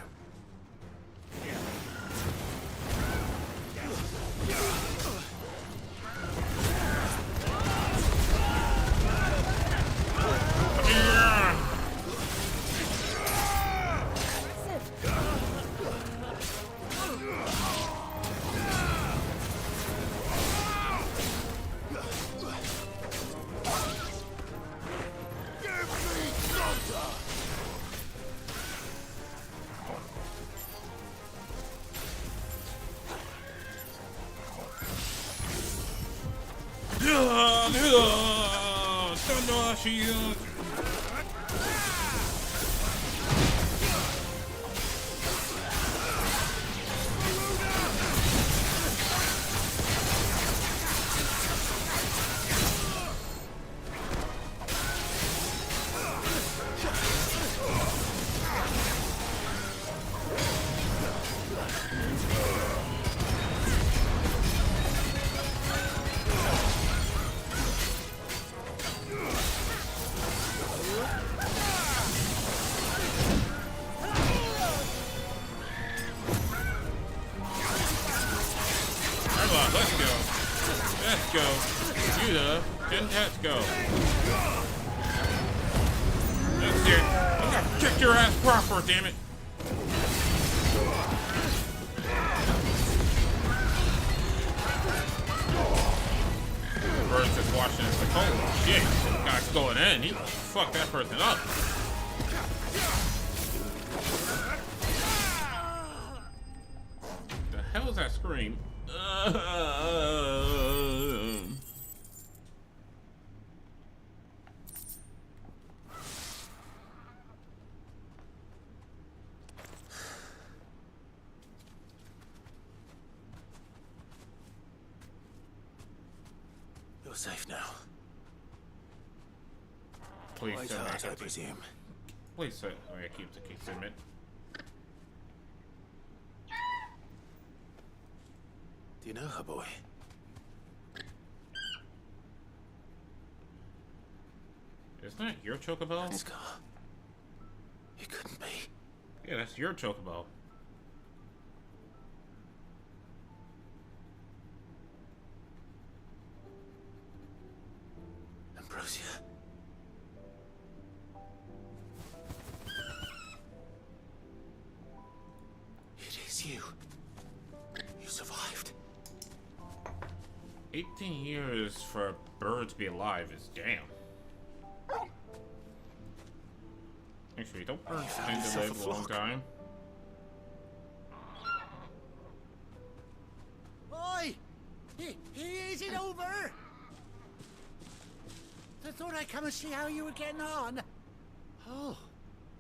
tats go. You the 10 tats go. That's it. I'm gonna kick your ass proper, damn it. Bird's just watching us like, holy shit, this guy's going in. He fucked that person up. The hell is that scream? You're safe now. Please Quite say hard, that. I presume. Please say. Oh yeah, keep the case in it. Do you know her, boy? Isn't that your chocobo? Scar. It couldn't be. Yeah, that's your chocobo. Ambrosia. It is you. You survived. 18 years for a bird to be alive is damn. Actually, don't birds tend to live a long time? Oi! Is it over? I thought I'd come and see how you were getting on. Oh,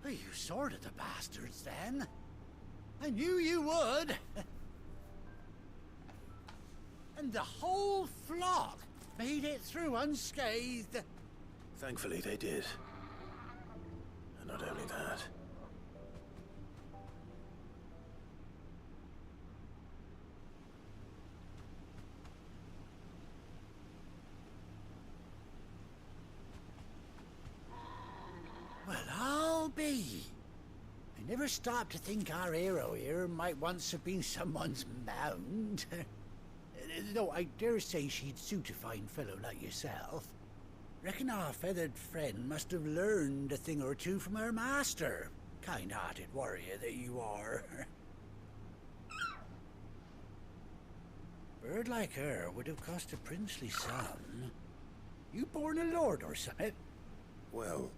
well, you sorted the bastards then. I knew you would. And the whole flock made it through unscathed. Thankfully, they did. And not only that. Well, I'll be. I never stopped to think our hero here might once have been someone's mound. Though I dare say she'd suit a fine fellow like yourself. Reckon our feathered friend must have learned a thing or two from her master. Kind-hearted warrior that you are. Bird like her would have cost a princely sum. You born a lord or something? Well,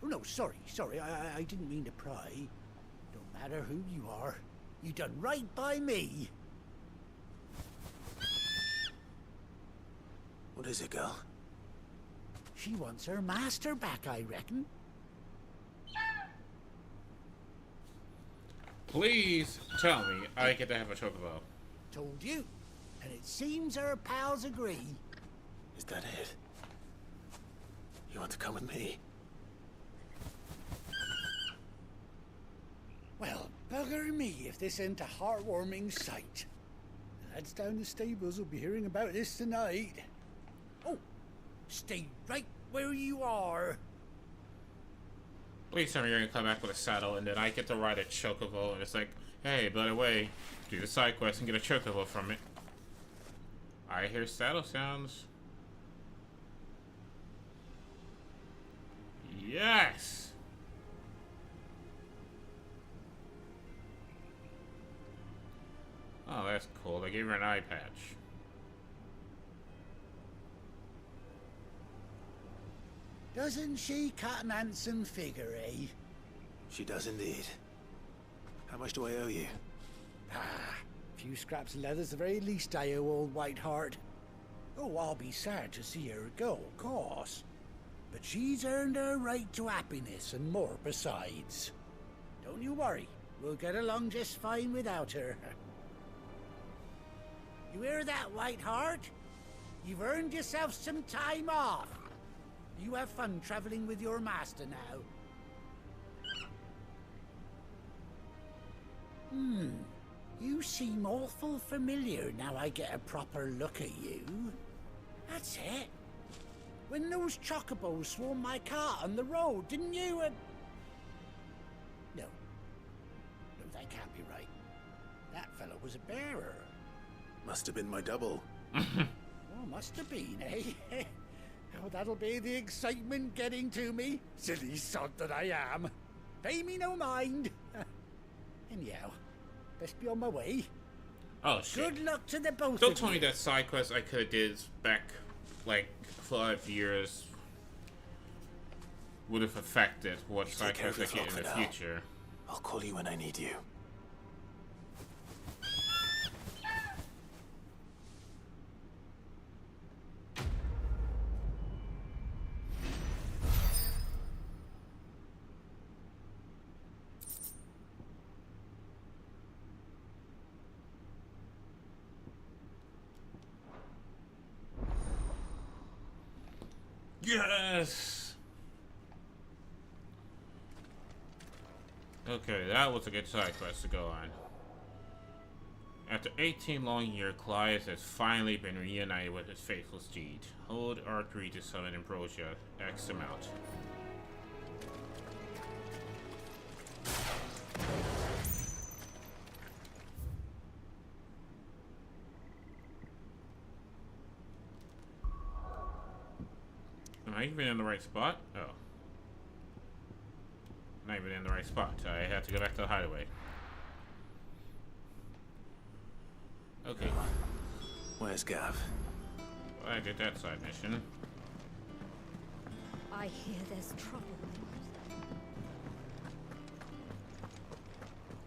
Oh no, sorry. I didn't mean to pry. Don't matter who you are. You done right by me. what is it, girl? She wants her master back, I reckon. Please tell me I get to have a chocobo. Told you. And it seems her pals agree. Is that it? You want to come with me? Well, bugger me if this ain't a heartwarming sight. The lads down the stables will be hearing about this tonight. Oh, stay right where you are. Please tell me you're gonna come back with a saddle and then I get to ride a chocobo and it's like, hey, by the way, do the side quest and get a chocobo from it. I hear saddle sounds. Yes! Oh, that's cool. They gave her an eye patch. Doesn't she cut an handsome figure, eh? She does indeed. How much do I owe you? A few scraps of leather's the very least I owe old Whiteheart. Oh, I'll be sad to see her go, of course. But she's earned her right to happiness and more besides. Don't you worry. We'll get along just fine without her. You hear that, Whiteheart? You've earned yourself some time off. You have fun traveling with your master now. You seem awful familiar now I get a proper look at you. That's it. When those chocobos swarmed my cart on the road, didn't you? No, that can't be right. That fellow was a bearer. Must have been my double. Oh, must have been, eh? Oh, that'll be the excitement getting to me. Silly sod that I am. Pay me no mind. Anyhow, best be on my way. Oh shit. Good luck to the both Don't of tell me you. that side quest I could have did back like 5 years would have affected what You side take care of quests I your get in the folk for now. future. I'll call you when I need you. Yes! Okay, that was a good side quest to go on. After 18 long years, Clive has finally been reunited with his faithful steed. Hold R3 to summon Ambrosia. X him out. Am I even in the right spot? Oh. Not even in the right spot. I have to go back to the hideaway. Okay. Where's Gav? Well, I did that side mission. I hear there's trouble.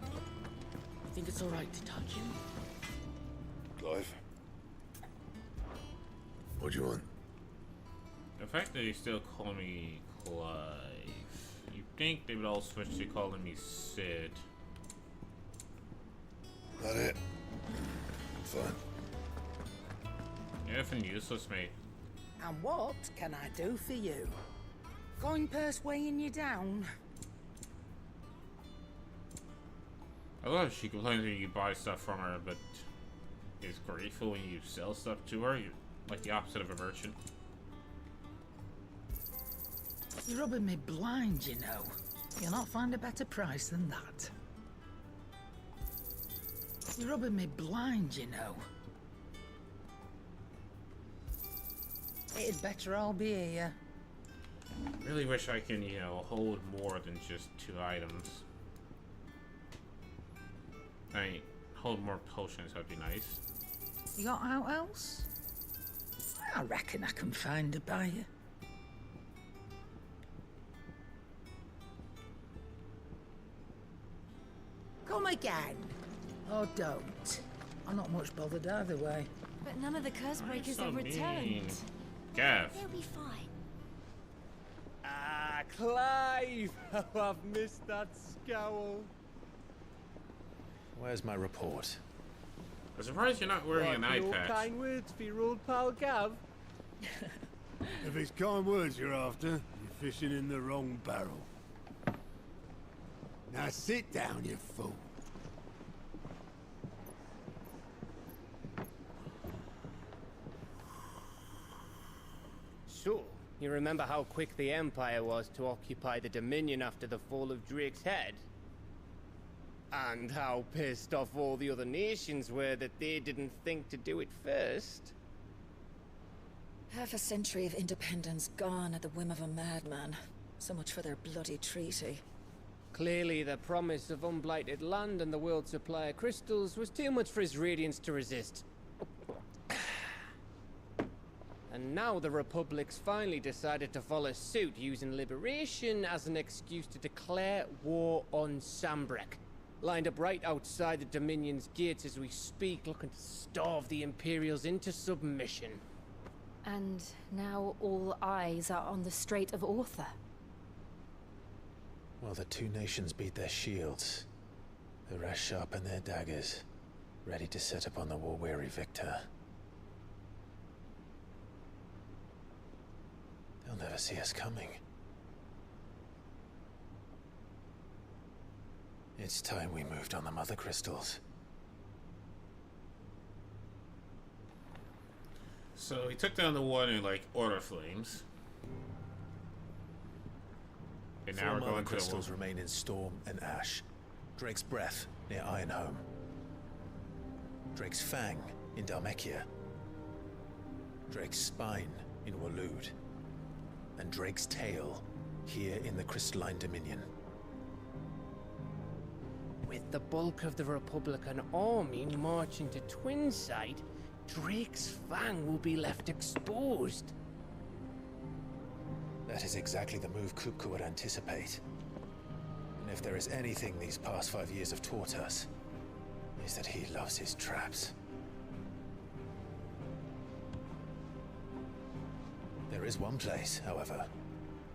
You think it's alright to touch him? Clive? What do you want? The fact that they still call me Clive. You'd think they would all switch to calling me Cid. That it? Fine. Effing useless, mate. And what can I do for you? Coin purse weighing you down? I love she complains when you buy stuff from her, but is grateful when you sell stuff to her. You're like the opposite of a merchant. You're rubbing me blind, you know. You'll not find a better price than that. You're rubbing me blind, you know. It'd better all be here. Really wish I can, you know, hold more than just 2 items. Hold more potions, that'd be nice. You got out else? I reckon I can find a buyer. Come again. Or don't. I'm not much bothered either way. But none of the curse breakers so have returned. mean. Gav. He'll be fine. Ah, Clive! Oh, I've missed that scowl. Where's my report? I'm surprised you're not wearing an eye Your patch. kind words for your old pal Gav. If it's kind words you're after, you're fishing in the wrong barrel. Now sit down, you fool. So, you remember how quick the Empire was to occupy the Dominion after the fall of Drake's head? And how pissed off all the other nations were that they didn't think to do it first? Half a century of independence gone at the whim of a madman. So much for their bloody treaty. Clearly, the promise of unblighted land and the world's supply of crystals was too much for his radiance to resist. And now the Republic's finally decided to follow suit, using liberation as an excuse to declare war on Sambrek. Lined up right outside the Dominion's gates as we speak, looking to starve the Imperials into submission. And now all eyes are on the Strait of Author. While the 2 nations beat their shields, the rest sharpen their daggers, ready to set upon the war-weary victor. They'll never see us coming. It's time we moved on the Mother Crystals. So he took down the one in like order flames. And now 4 we're Mother going to the Crystals one. remain in Storm and Ash. Drake's Breath near Ironhome. Drake's Fang in Dhalmekia, Drake's spine in Waloed, and Drake's tail here in the Crystalline Dominion. With the bulk of the Republican army marching to Twinside, Drake's fang will be left exposed. That is exactly the move Kupka would anticipate. And if there is anything these past 5 years have taught us, is that he loves his traps. There is one place, however,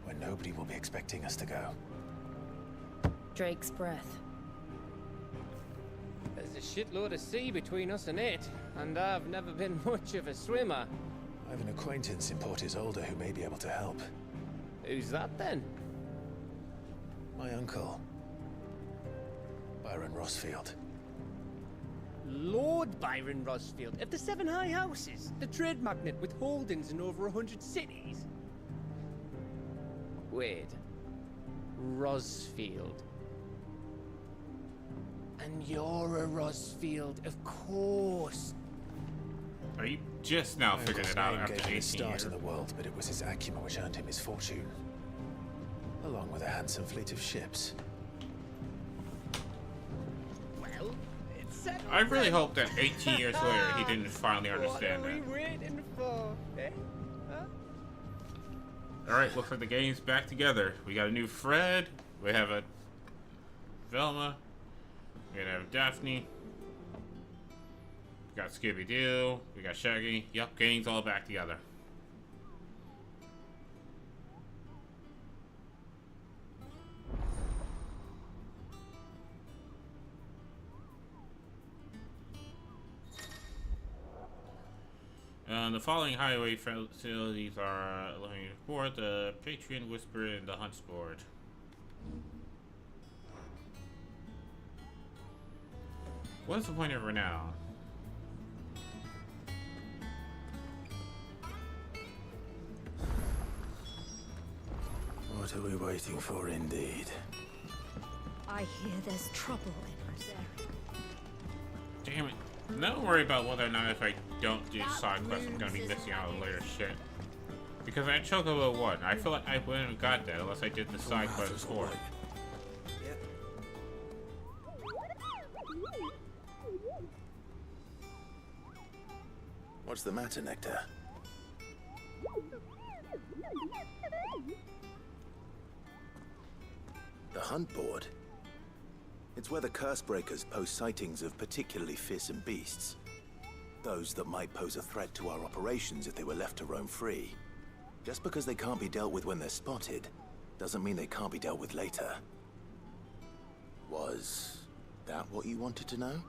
where nobody will be expecting us to go. Drake's breath. There's a shitload of sea between us and it, and I've never been much of a swimmer. I have an acquaintance in Port Isolde who may be able to help. Who's that then? My uncle, Byron Rossfield. Lord Byron Rossfield of the Seven High Houses, the trade magnate with holdings in over 100 cities. Wait, Rossfield. And you're a Rossfield, of course. Are you just now figuring it out after 18 start years? in the world, but it was his acumen which earned him his fortune, along with a handsome fleet of ships. Well, it's I really hope that 18 years later he didn't finally understand What are that. we waiting for? Eh? Huh? Alright, looks like the game's back together. We got a new Fred, we have a Velma, we have Daphne, we got Scooby-Doo, we got Shaggy. Yup, gang's all back together. The following highway facilities are looking for the Patreon Whisper and the Hunts Board. What's the point of her now? What are we waiting for, indeed? I hear there's trouble in Rosaria. Damn it. Don't worry about whether or not if I don't do side quests, I'm gonna be missing out on later shit. Because I Chocobo won. I feel like I wouldn't have got that unless I did the side quest before. What's the matter, Nectar? The Hunt Board? It's where the Cursebreakers post sightings of particularly fearsome beasts. Those that might pose a threat to our operations if they were left to roam free. Just because they can't be dealt with when they're spotted, doesn't mean they can't be dealt with later. Was that what you wanted to know?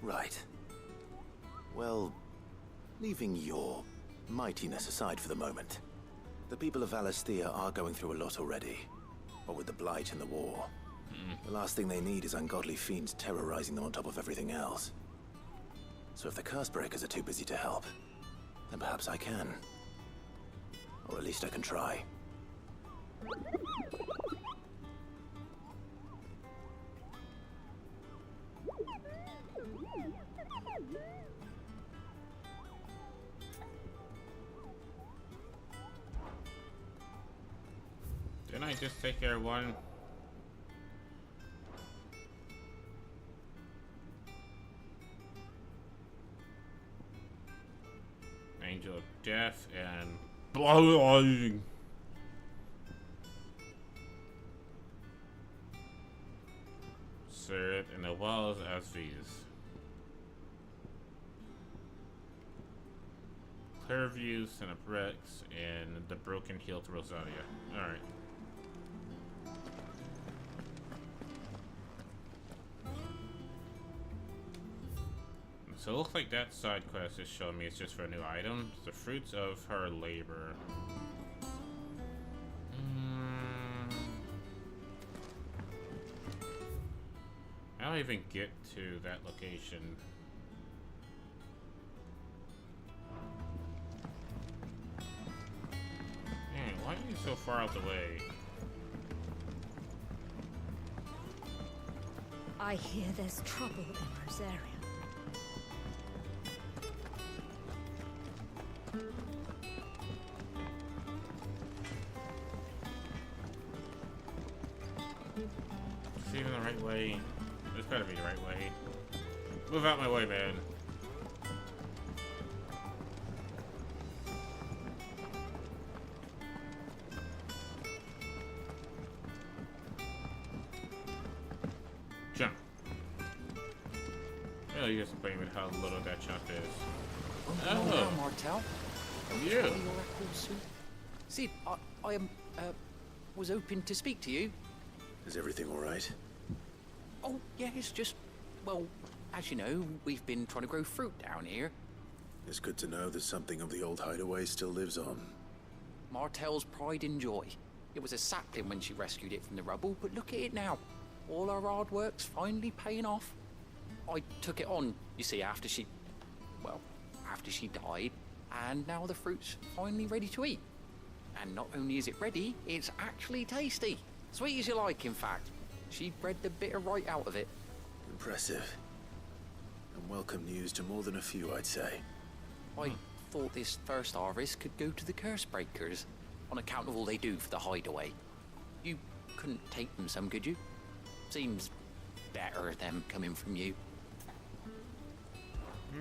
Right. Well, leaving your mightiness aside for the moment, the people of Valisthea are going through a lot already. What with the Blight and the war. The last thing they need is ungodly fiends terrorizing them on top of everything else. So if the Cursebreakers are too busy to help, then perhaps I can. Or at least I can try. Didn't I just take care of one? Angel of Death and blood. Syrup and the walls as these. Clearview, Cinebrex, and the Broken Healed Rosaria. Alright. So it looks like that side quest is showing me it's just for a new item. The fruits of her labor. I How do I even get to that location? Man, why are you so far out the way? I hear there's trouble in Rosaria. Is it even the right way? It's gotta be the right way. Move out my way, man. Jump. Oh, you just playing with how little that jump is. Oh, Martel. Yeah. Cid, I was hoping to speak to you. Is everything all right? Oh, yeah, it's just, well, as you know, we've been trying to grow fruit down here. It's good to know that something of the old hideaway still lives on. Martel's pride and joy. It was a sapling when she rescued it from the rubble, but look at it now. All our hard work's finally paying off. I took it on, you see, after she died, and now the fruit's finally ready to eat. And not only is it ready, it's actually tasty. Sweet as you like, in fact. She bred the bitter right out of it. Impressive. And welcome news to more than a few, I'd say. I thought this first harvest could go to the curse breakers, on account of all they do for the hideaway. You couldn't take them some, could you? Seems better them coming from you.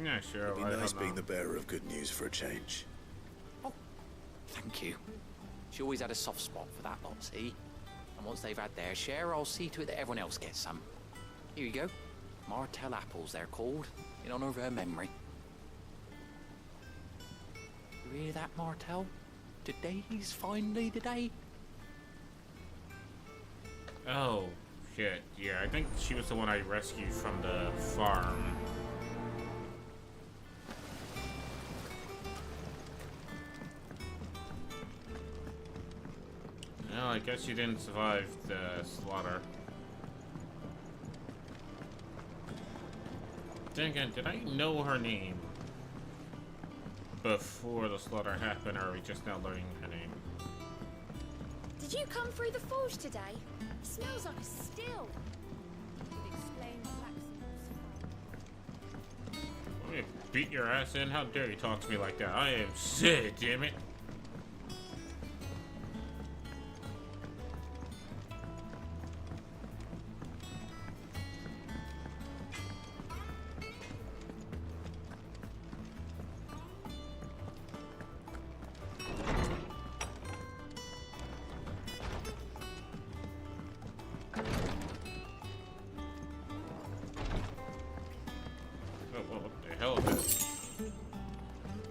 Yeah, sure. It'd be nice being the bearer of good news for a change. Oh, thank you. She always had a soft spot for that lot, see? And once they've had their share, I'll see to it that everyone else gets some. Here you go. Martel apples, they're called, in honor of her memory. You hear that, Martel? Today's finally the day. Oh, shit. Yeah, I think she was the one I rescued from the farm. No, I guess she didn't survive the slaughter. Then again, did I know her name before the slaughter happened, or are we just now learning her name? Did you come through the forge today? It smells like a still. Could explain Blacksmith's. I'm gonna beat your ass in? How dare you talk to me like that? I am Cid, damn it.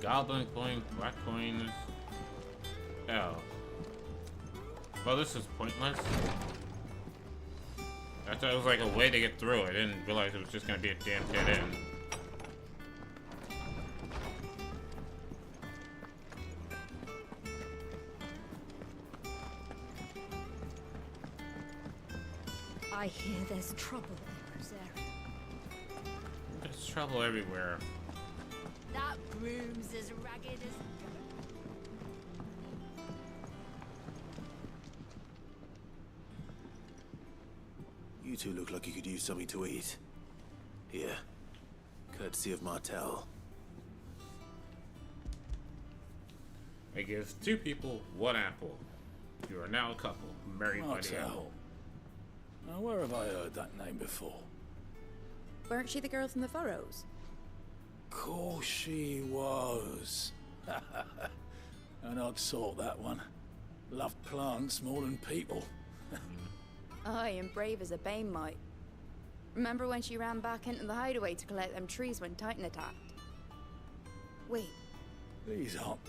Goblin coin, black coins. Oh. Well, this is pointless. I thought it was like a way to get through. I didn't realize it was just gonna be a damn dead end. I hear there's trouble in Rosaria. There's trouble everywhere. That broom's as ragged as... You two look like you could use something to eat. Here. Courtesy of Martel. I give 2 people 1 apple. You are now a couple, married by the apple. Now, where have I heard that name before? Weren't she the girl from the Furrows? Course she was. An odd sort, that one. Loved plants more than people. Aye, and brave as a bane might. Remember when she ran back into the hideaway to collect them trees when Titan attacked? Wait. These aren't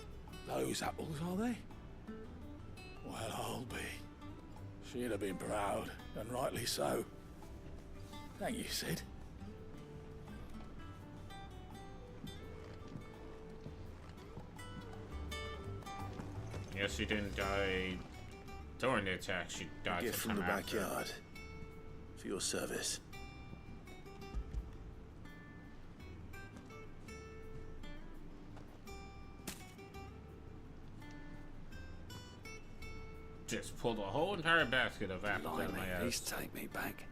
those apples, are they? Well, I'll be. She'd have been proud, and rightly so. Thank you, Cid. Yes, she didn't die during the attack. She died A gift from the backyard. For your service. Just pulled a whole entire basket of apples out of my ass. Please take me back.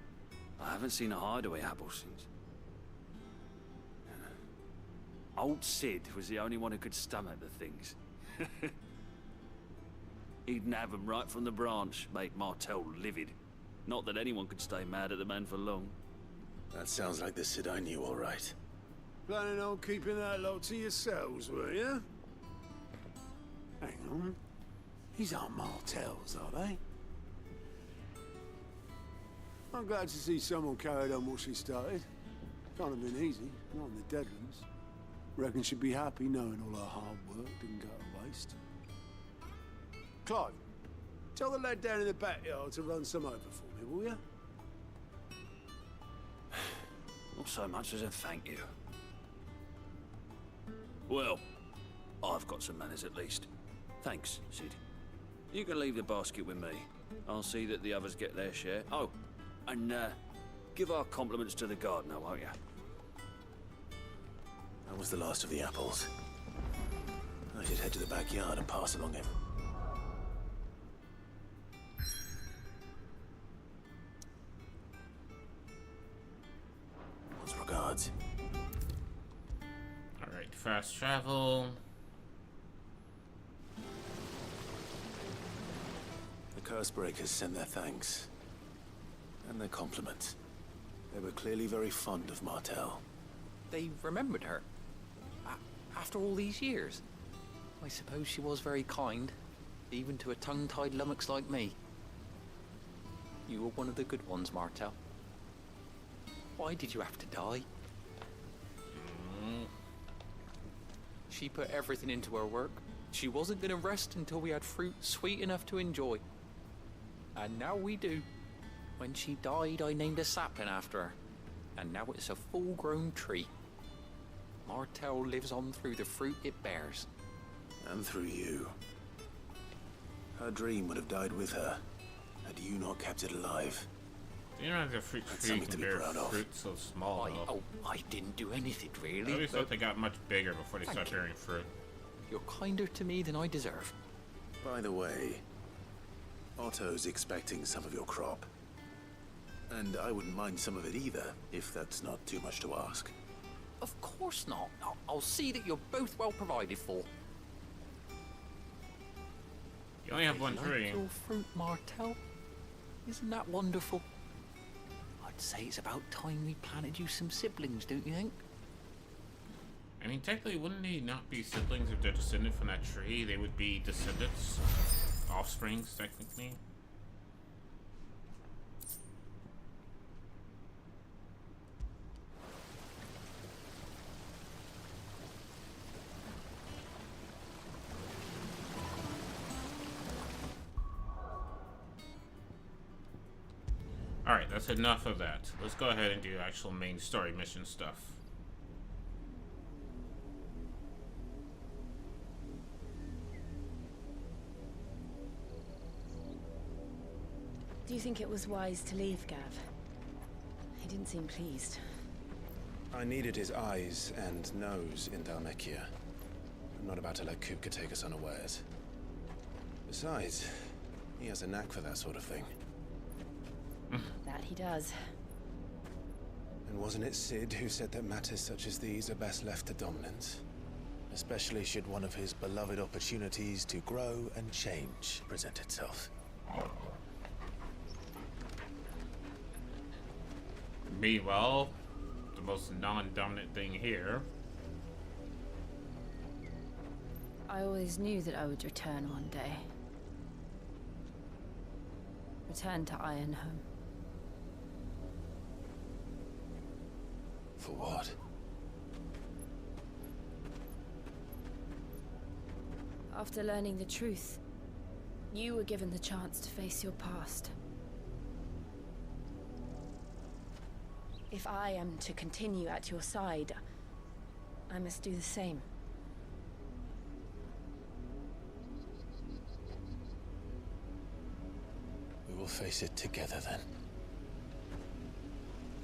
I haven't seen a hideaway apple since. Old Cid was the only one who could stomach the things. He'd nab 'em right from the branch, make Martel livid. Not that anyone could stay mad at the man for long. That sounds like the Cid I knew, all right. Planning on keeping that lot to yourselves, were you? Hang on. These aren't Martels, are they? I'm glad to see someone carried on what she started. Can't have been easy, not in the Deadlands. Reckon she'd be happy knowing all her hard work didn't go to waste. Clive, tell the lad down in the backyard to run some over for me, will you? Not so much as a thank you. Well, I've got some manners at least. Thanks, Cid. You can leave the basket with me. I'll see that the others get their share. Oh, and give our compliments to the gardener, won't you? That was the last of the apples. I should head to the backyard and pass along him. What's regards? Alright, fast travel. The Cursebreakers sent their thanks. And their compliments. They were clearly very fond of Martel. They remembered her. After all these years. I suppose she was very kind, even to a tongue-tied lummox like me. You were one of the good ones, Martel. Why did you have to die? She put everything into her work. She wasn't going to rest until we had fruit sweet enough to enjoy. And now we do. When she died, I named a sapling after her. And now it's a full-grown tree. Martel lives on through the fruit it bears. And through you. Her dream would have died with her, had you not kept it alive. You know the fruit tree can bear fruit so small, though. I didn't do anything, really. I always thought they got much bigger before they Thank started you. bearing fruit. You're kinder to me than I deserve. By the way, Otto's expecting some of your crop. And I wouldn't mind some of it either, if that's not too much to ask. Of course not. I'll see that you're both well provided for. You only have one tree. Like your fruit, Martel. Isn't that wonderful? I'd say it's about time we planted you some siblings, don't you think? I mean, technically, wouldn't they not be siblings if they're descended from that tree? They would be descendants, offsprings, technically. Alright, that's enough of that. Let's go ahead and do actual main story mission stuff. Do you think it was wise to leave, Gav? He didn't seem pleased. I needed his eyes and nose in Dhalmekia. I'm not about to let Kupka take us unawares. Besides, he has a knack for that sort of thing. That he does. And wasn't it Cid who said that matters such as these are best left to dominance? Especially should one of his beloved opportunities to grow and change present itself. Meanwhile, the most non-dominant thing here. I always knew that I would return one day. Return to Ironhome. For what? After learning the truth, you were given the chance to face your past. If I am to continue at your side, I must do the same. We will face it together then.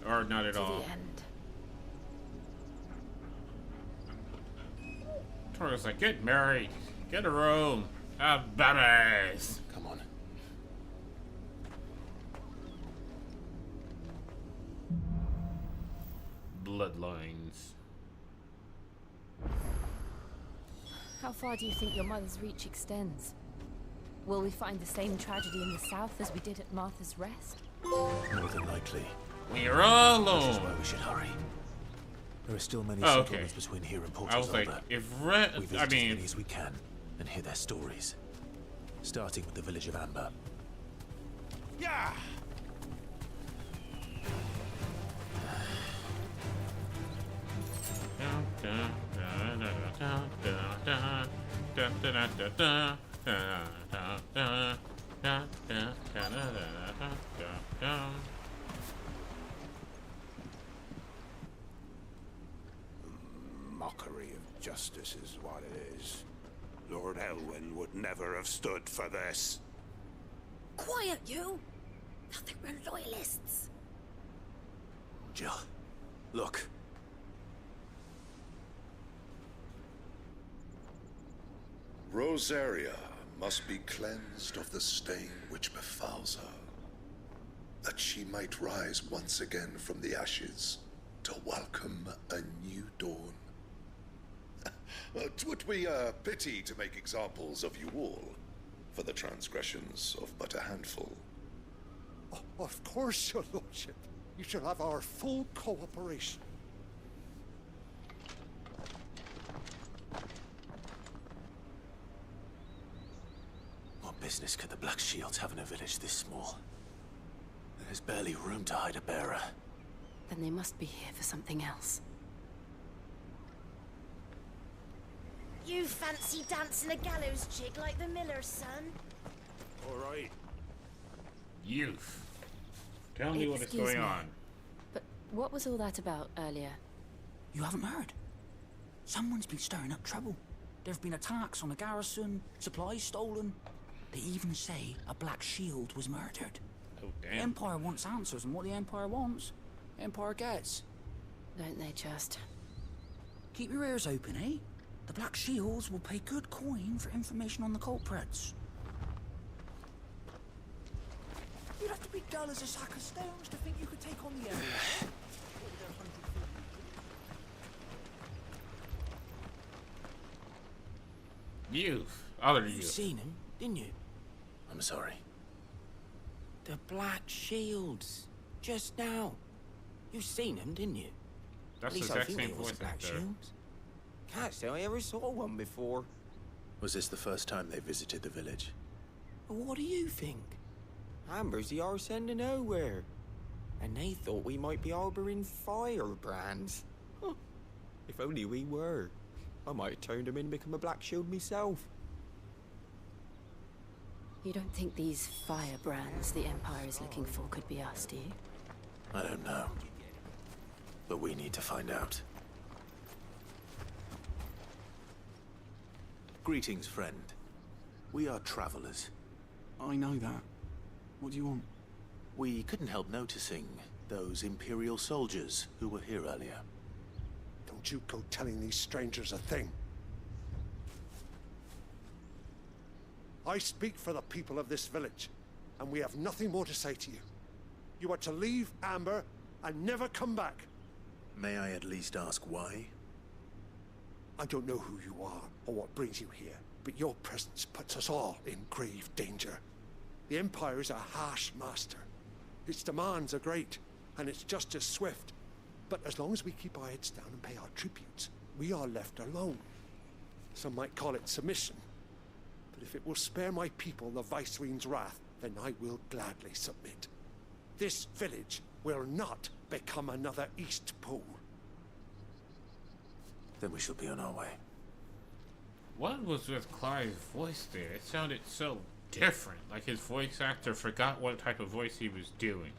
Or not at To all. the end. Toriel's like, get married, get a room, have babies. Come on. bloodlines. How far do you think your mother's reach extends? Will we find the same tragedy in the south as we did at Martha's Rest? More than likely. We're all alone. Which is why we should hurry. There are still many okay. settlements between here and Port I was like, if Red, we visit as many as we can and hear their stories, starting with the village of Amber. Yeah. Mockery of justice is what it is. Lord Elwyn would never have stood for this. Quiet, you! I think we're loyalists. Jill, look. Rosaria must be cleansed of the stain which befouls her, that she might rise once again from the ashes to welcome a new dawn. 'Twould be a pity to make examples of you all for the transgressions of but a handful. Of course, your lordship. You shall have our full cooperation. What business could the Black Shields have in a village this small? There's barely room to hide a bearer. Then they must be here for something else. You fancy dancing a gallows jig like the miller's son? All right. Youth. Tell me what is Excuse going me. on. But what was all that about earlier? You haven't heard? Someone's been stirring up trouble. There've been attacks on the garrison, supplies stolen. They even say a Black Shield was murdered. Oh, The damn. Empire wants answers, and what the Empire wants, Empire gets. Don't they just? Keep your ears open, eh? The Black Shields will pay good coin for information on the culprits. You'd have to be dull as a sack of stones to think you could take on the Empire. Youth. Other You youth. seen him, didn't you? I'm sorry. The Black Shields. Just now. You seen him, didn't you? That's At least the I exact think same it was voice Black actor. Shields. Can't say I ever saw one before. Was this the first time they visited the village? What do you think? Amber's the arse end of nowhere. And they thought we might be harboring firebrands. Huh. If only we were. I might have turned them in and become a Black Shield myself. You don't think these firebrands the Empire is looking for could be us, do you? I don't know. But we need to find out. Greetings, friend. We are travelers. I know that. What do you want? We couldn't help noticing those Imperial soldiers who were here earlier. Don't you go telling these strangers a thing. I speak for the people of this village, and we have nothing more to say to you. You are to leave Amber and never come back. May I at least ask why? I don't know who you are or what brings you here, but your presence puts us all in grave danger. The Empire is a harsh master. Its demands are great, and its justice swift. But as long as we keep our heads down and pay our tributes, we are left alone. Some might call it submission. But if it will spare my people the Viceroy's wrath, then I will gladly submit. This village will not become another Eastpool. Then we shall be on our way. What was with Clive's voice there? It sounded so different. Like his voice actor forgot what type of voice he was doing.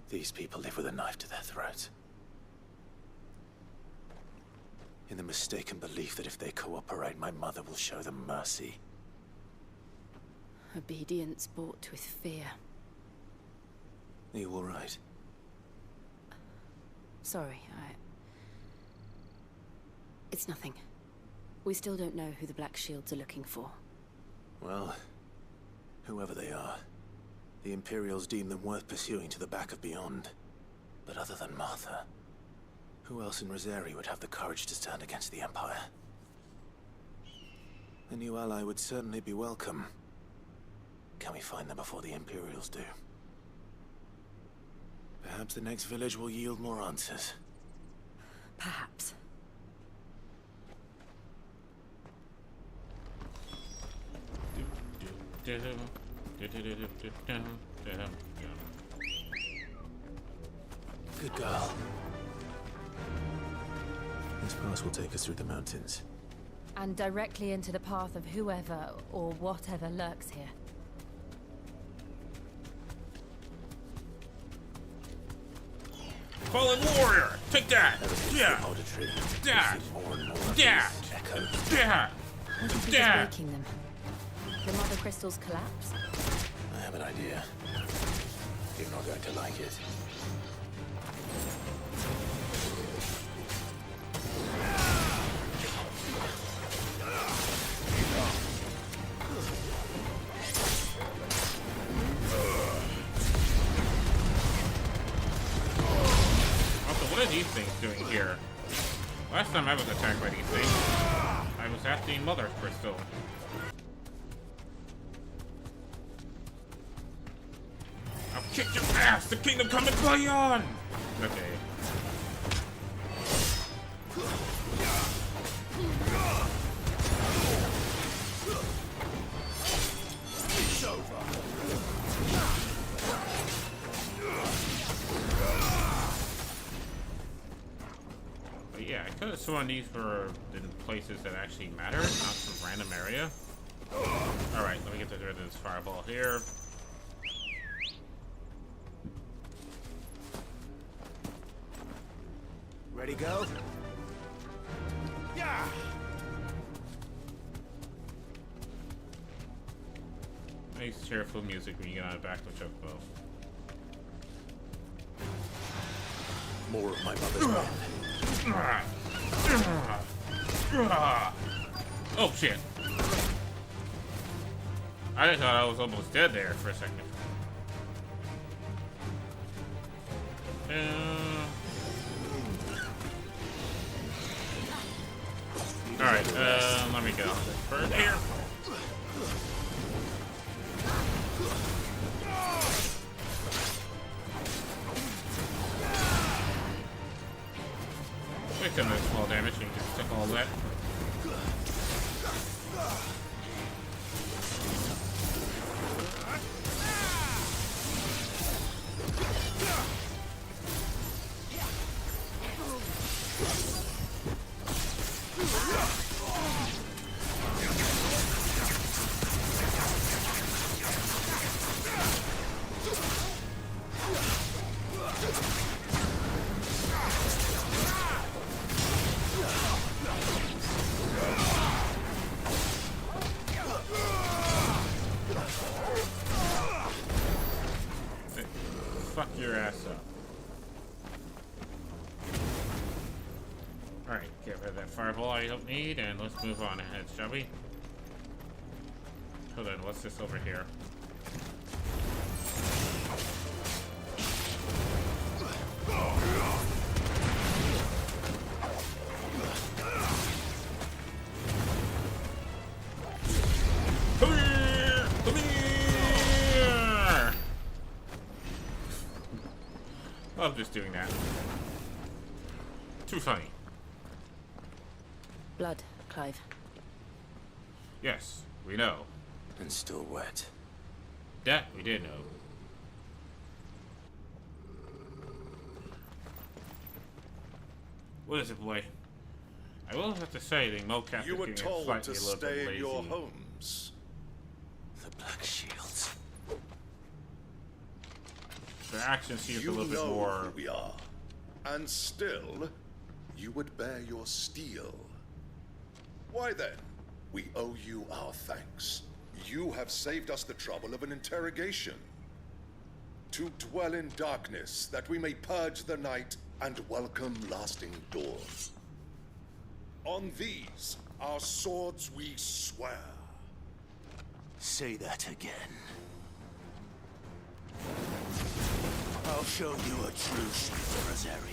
These people live with a knife to their throats. In the mistaken belief that if they cooperate, my mother will show them mercy. Obedience bought with fear. Are you all right? Sorry, It's nothing. We still don't know who the Black Shields are looking for. Well, whoever they are, the Imperials deem them worth pursuing to the back of beyond. But other than Martha, who else in Rosari would have the courage to stand against the Empire? A new ally would certainly be welcome. Can we find them before the Imperials do? Perhaps the next village will yield more answers. Perhaps. Good girl. This pass will take us through the mountains. And directly into the path of whoever or whatever lurks here. Fallen warrior! Take that! Yeah! That! That! That! What do you think is breaking them? The mother crystals collapse? I have an idea. You're not going to like it. What are these things doing here? Last time I was attacked by these things, I was at the Mother Crystal. I'll kick your ass! The kingdom cometh beyond! Okay. It's over. Yeah, I could have sworn these were in places that actually matter, not some random area. Alright, let me get rid of this fireball here. Ready, go? Yeah! Nice cheerful music when you get on the back of the chocobo. More of my mother's men. Oh shit. I thought I was almost dead there for a second. Alright, let me get off this bird here. Quick and small damage, you can just stick all that. Fuck your ass up. Alright, get rid of that fireball I don't need, and let's move on ahead, shall we? Hold on, what's this over here? Come here! Come here! I'm just doing that. Too funny. Blood, Clive. Yes, we know. And still wet. That we did know. What is it, boy? I will have to say the mocap You is were getting told slightly to a little bit stay lazy. in your homes. The Black Shields. Their action seems a You little bit know more. who we are, and still, you would bear your steel. Why then, we owe you our thanks. You have saved us the trouble of an interrogation. To dwell in darkness, that we may purge the night and welcome lasting dawn. On these, our swords we swear. Say that again. I'll show you a true Smitha Rosaria.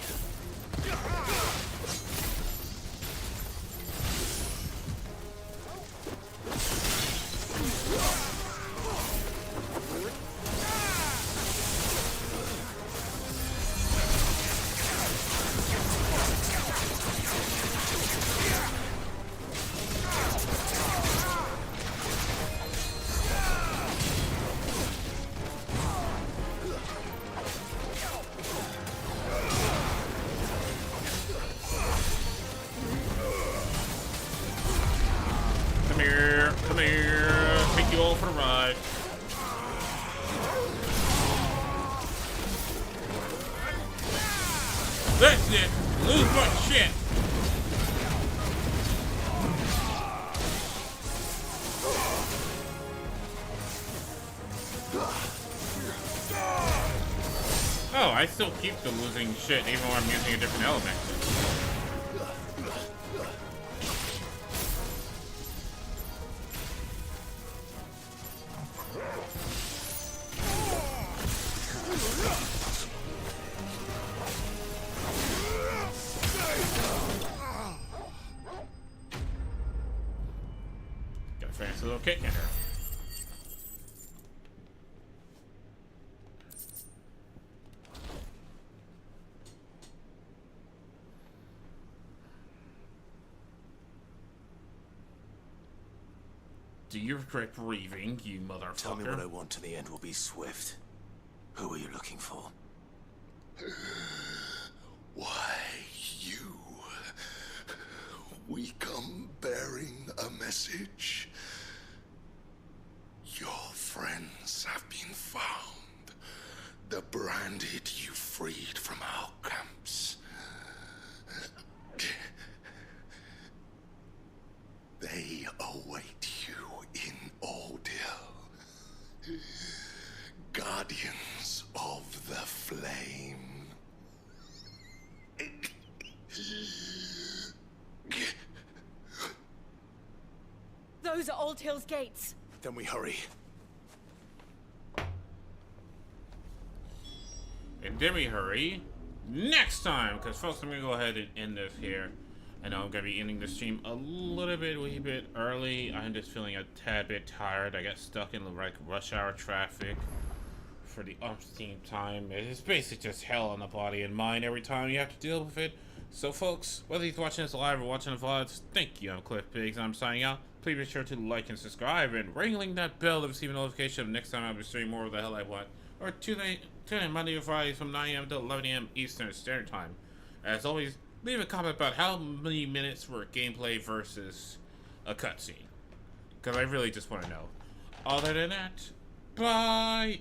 Come here, take you all for a ride. That's it, lose my shit. Oh, I still keep the losing shit even when I'm using a different element. Got a fancy little kick in her. Do you regret breathing, you motherfucker? Tell me what I want and the end will be swift. Who are you looking for? Why, you. We come bearing a message. Your friends have been found. The branded you freed from our camps. They await you in Ordeal. Guardians of the Flame. Those are Old Hill's gates. Then we hurry. And then we hurry next time, because folks, I'm gonna go ahead and end this here. I know I'm gonna be ending the stream a wee bit early. I'm just feeling a tad bit tired. I got stuck in like rush hour traffic for the umpteenth time. It's basically just hell on the body and mind every time you have to deal with it. So folks, whether you're watching this live or watching the VODs, thank you. I'm Cliff Biggs. I'm signing out. Please be sure to like and subscribe and ringing that bell to receive a notification of next time I'll be streaming more of the hell I want. Or tune in Monday to Friday from 9 a.m. to 11 a.m. Eastern Standard Time. As always, leave a comment about how many minutes were gameplay versus a cutscene. Because I really just want to know. Other than that, bye!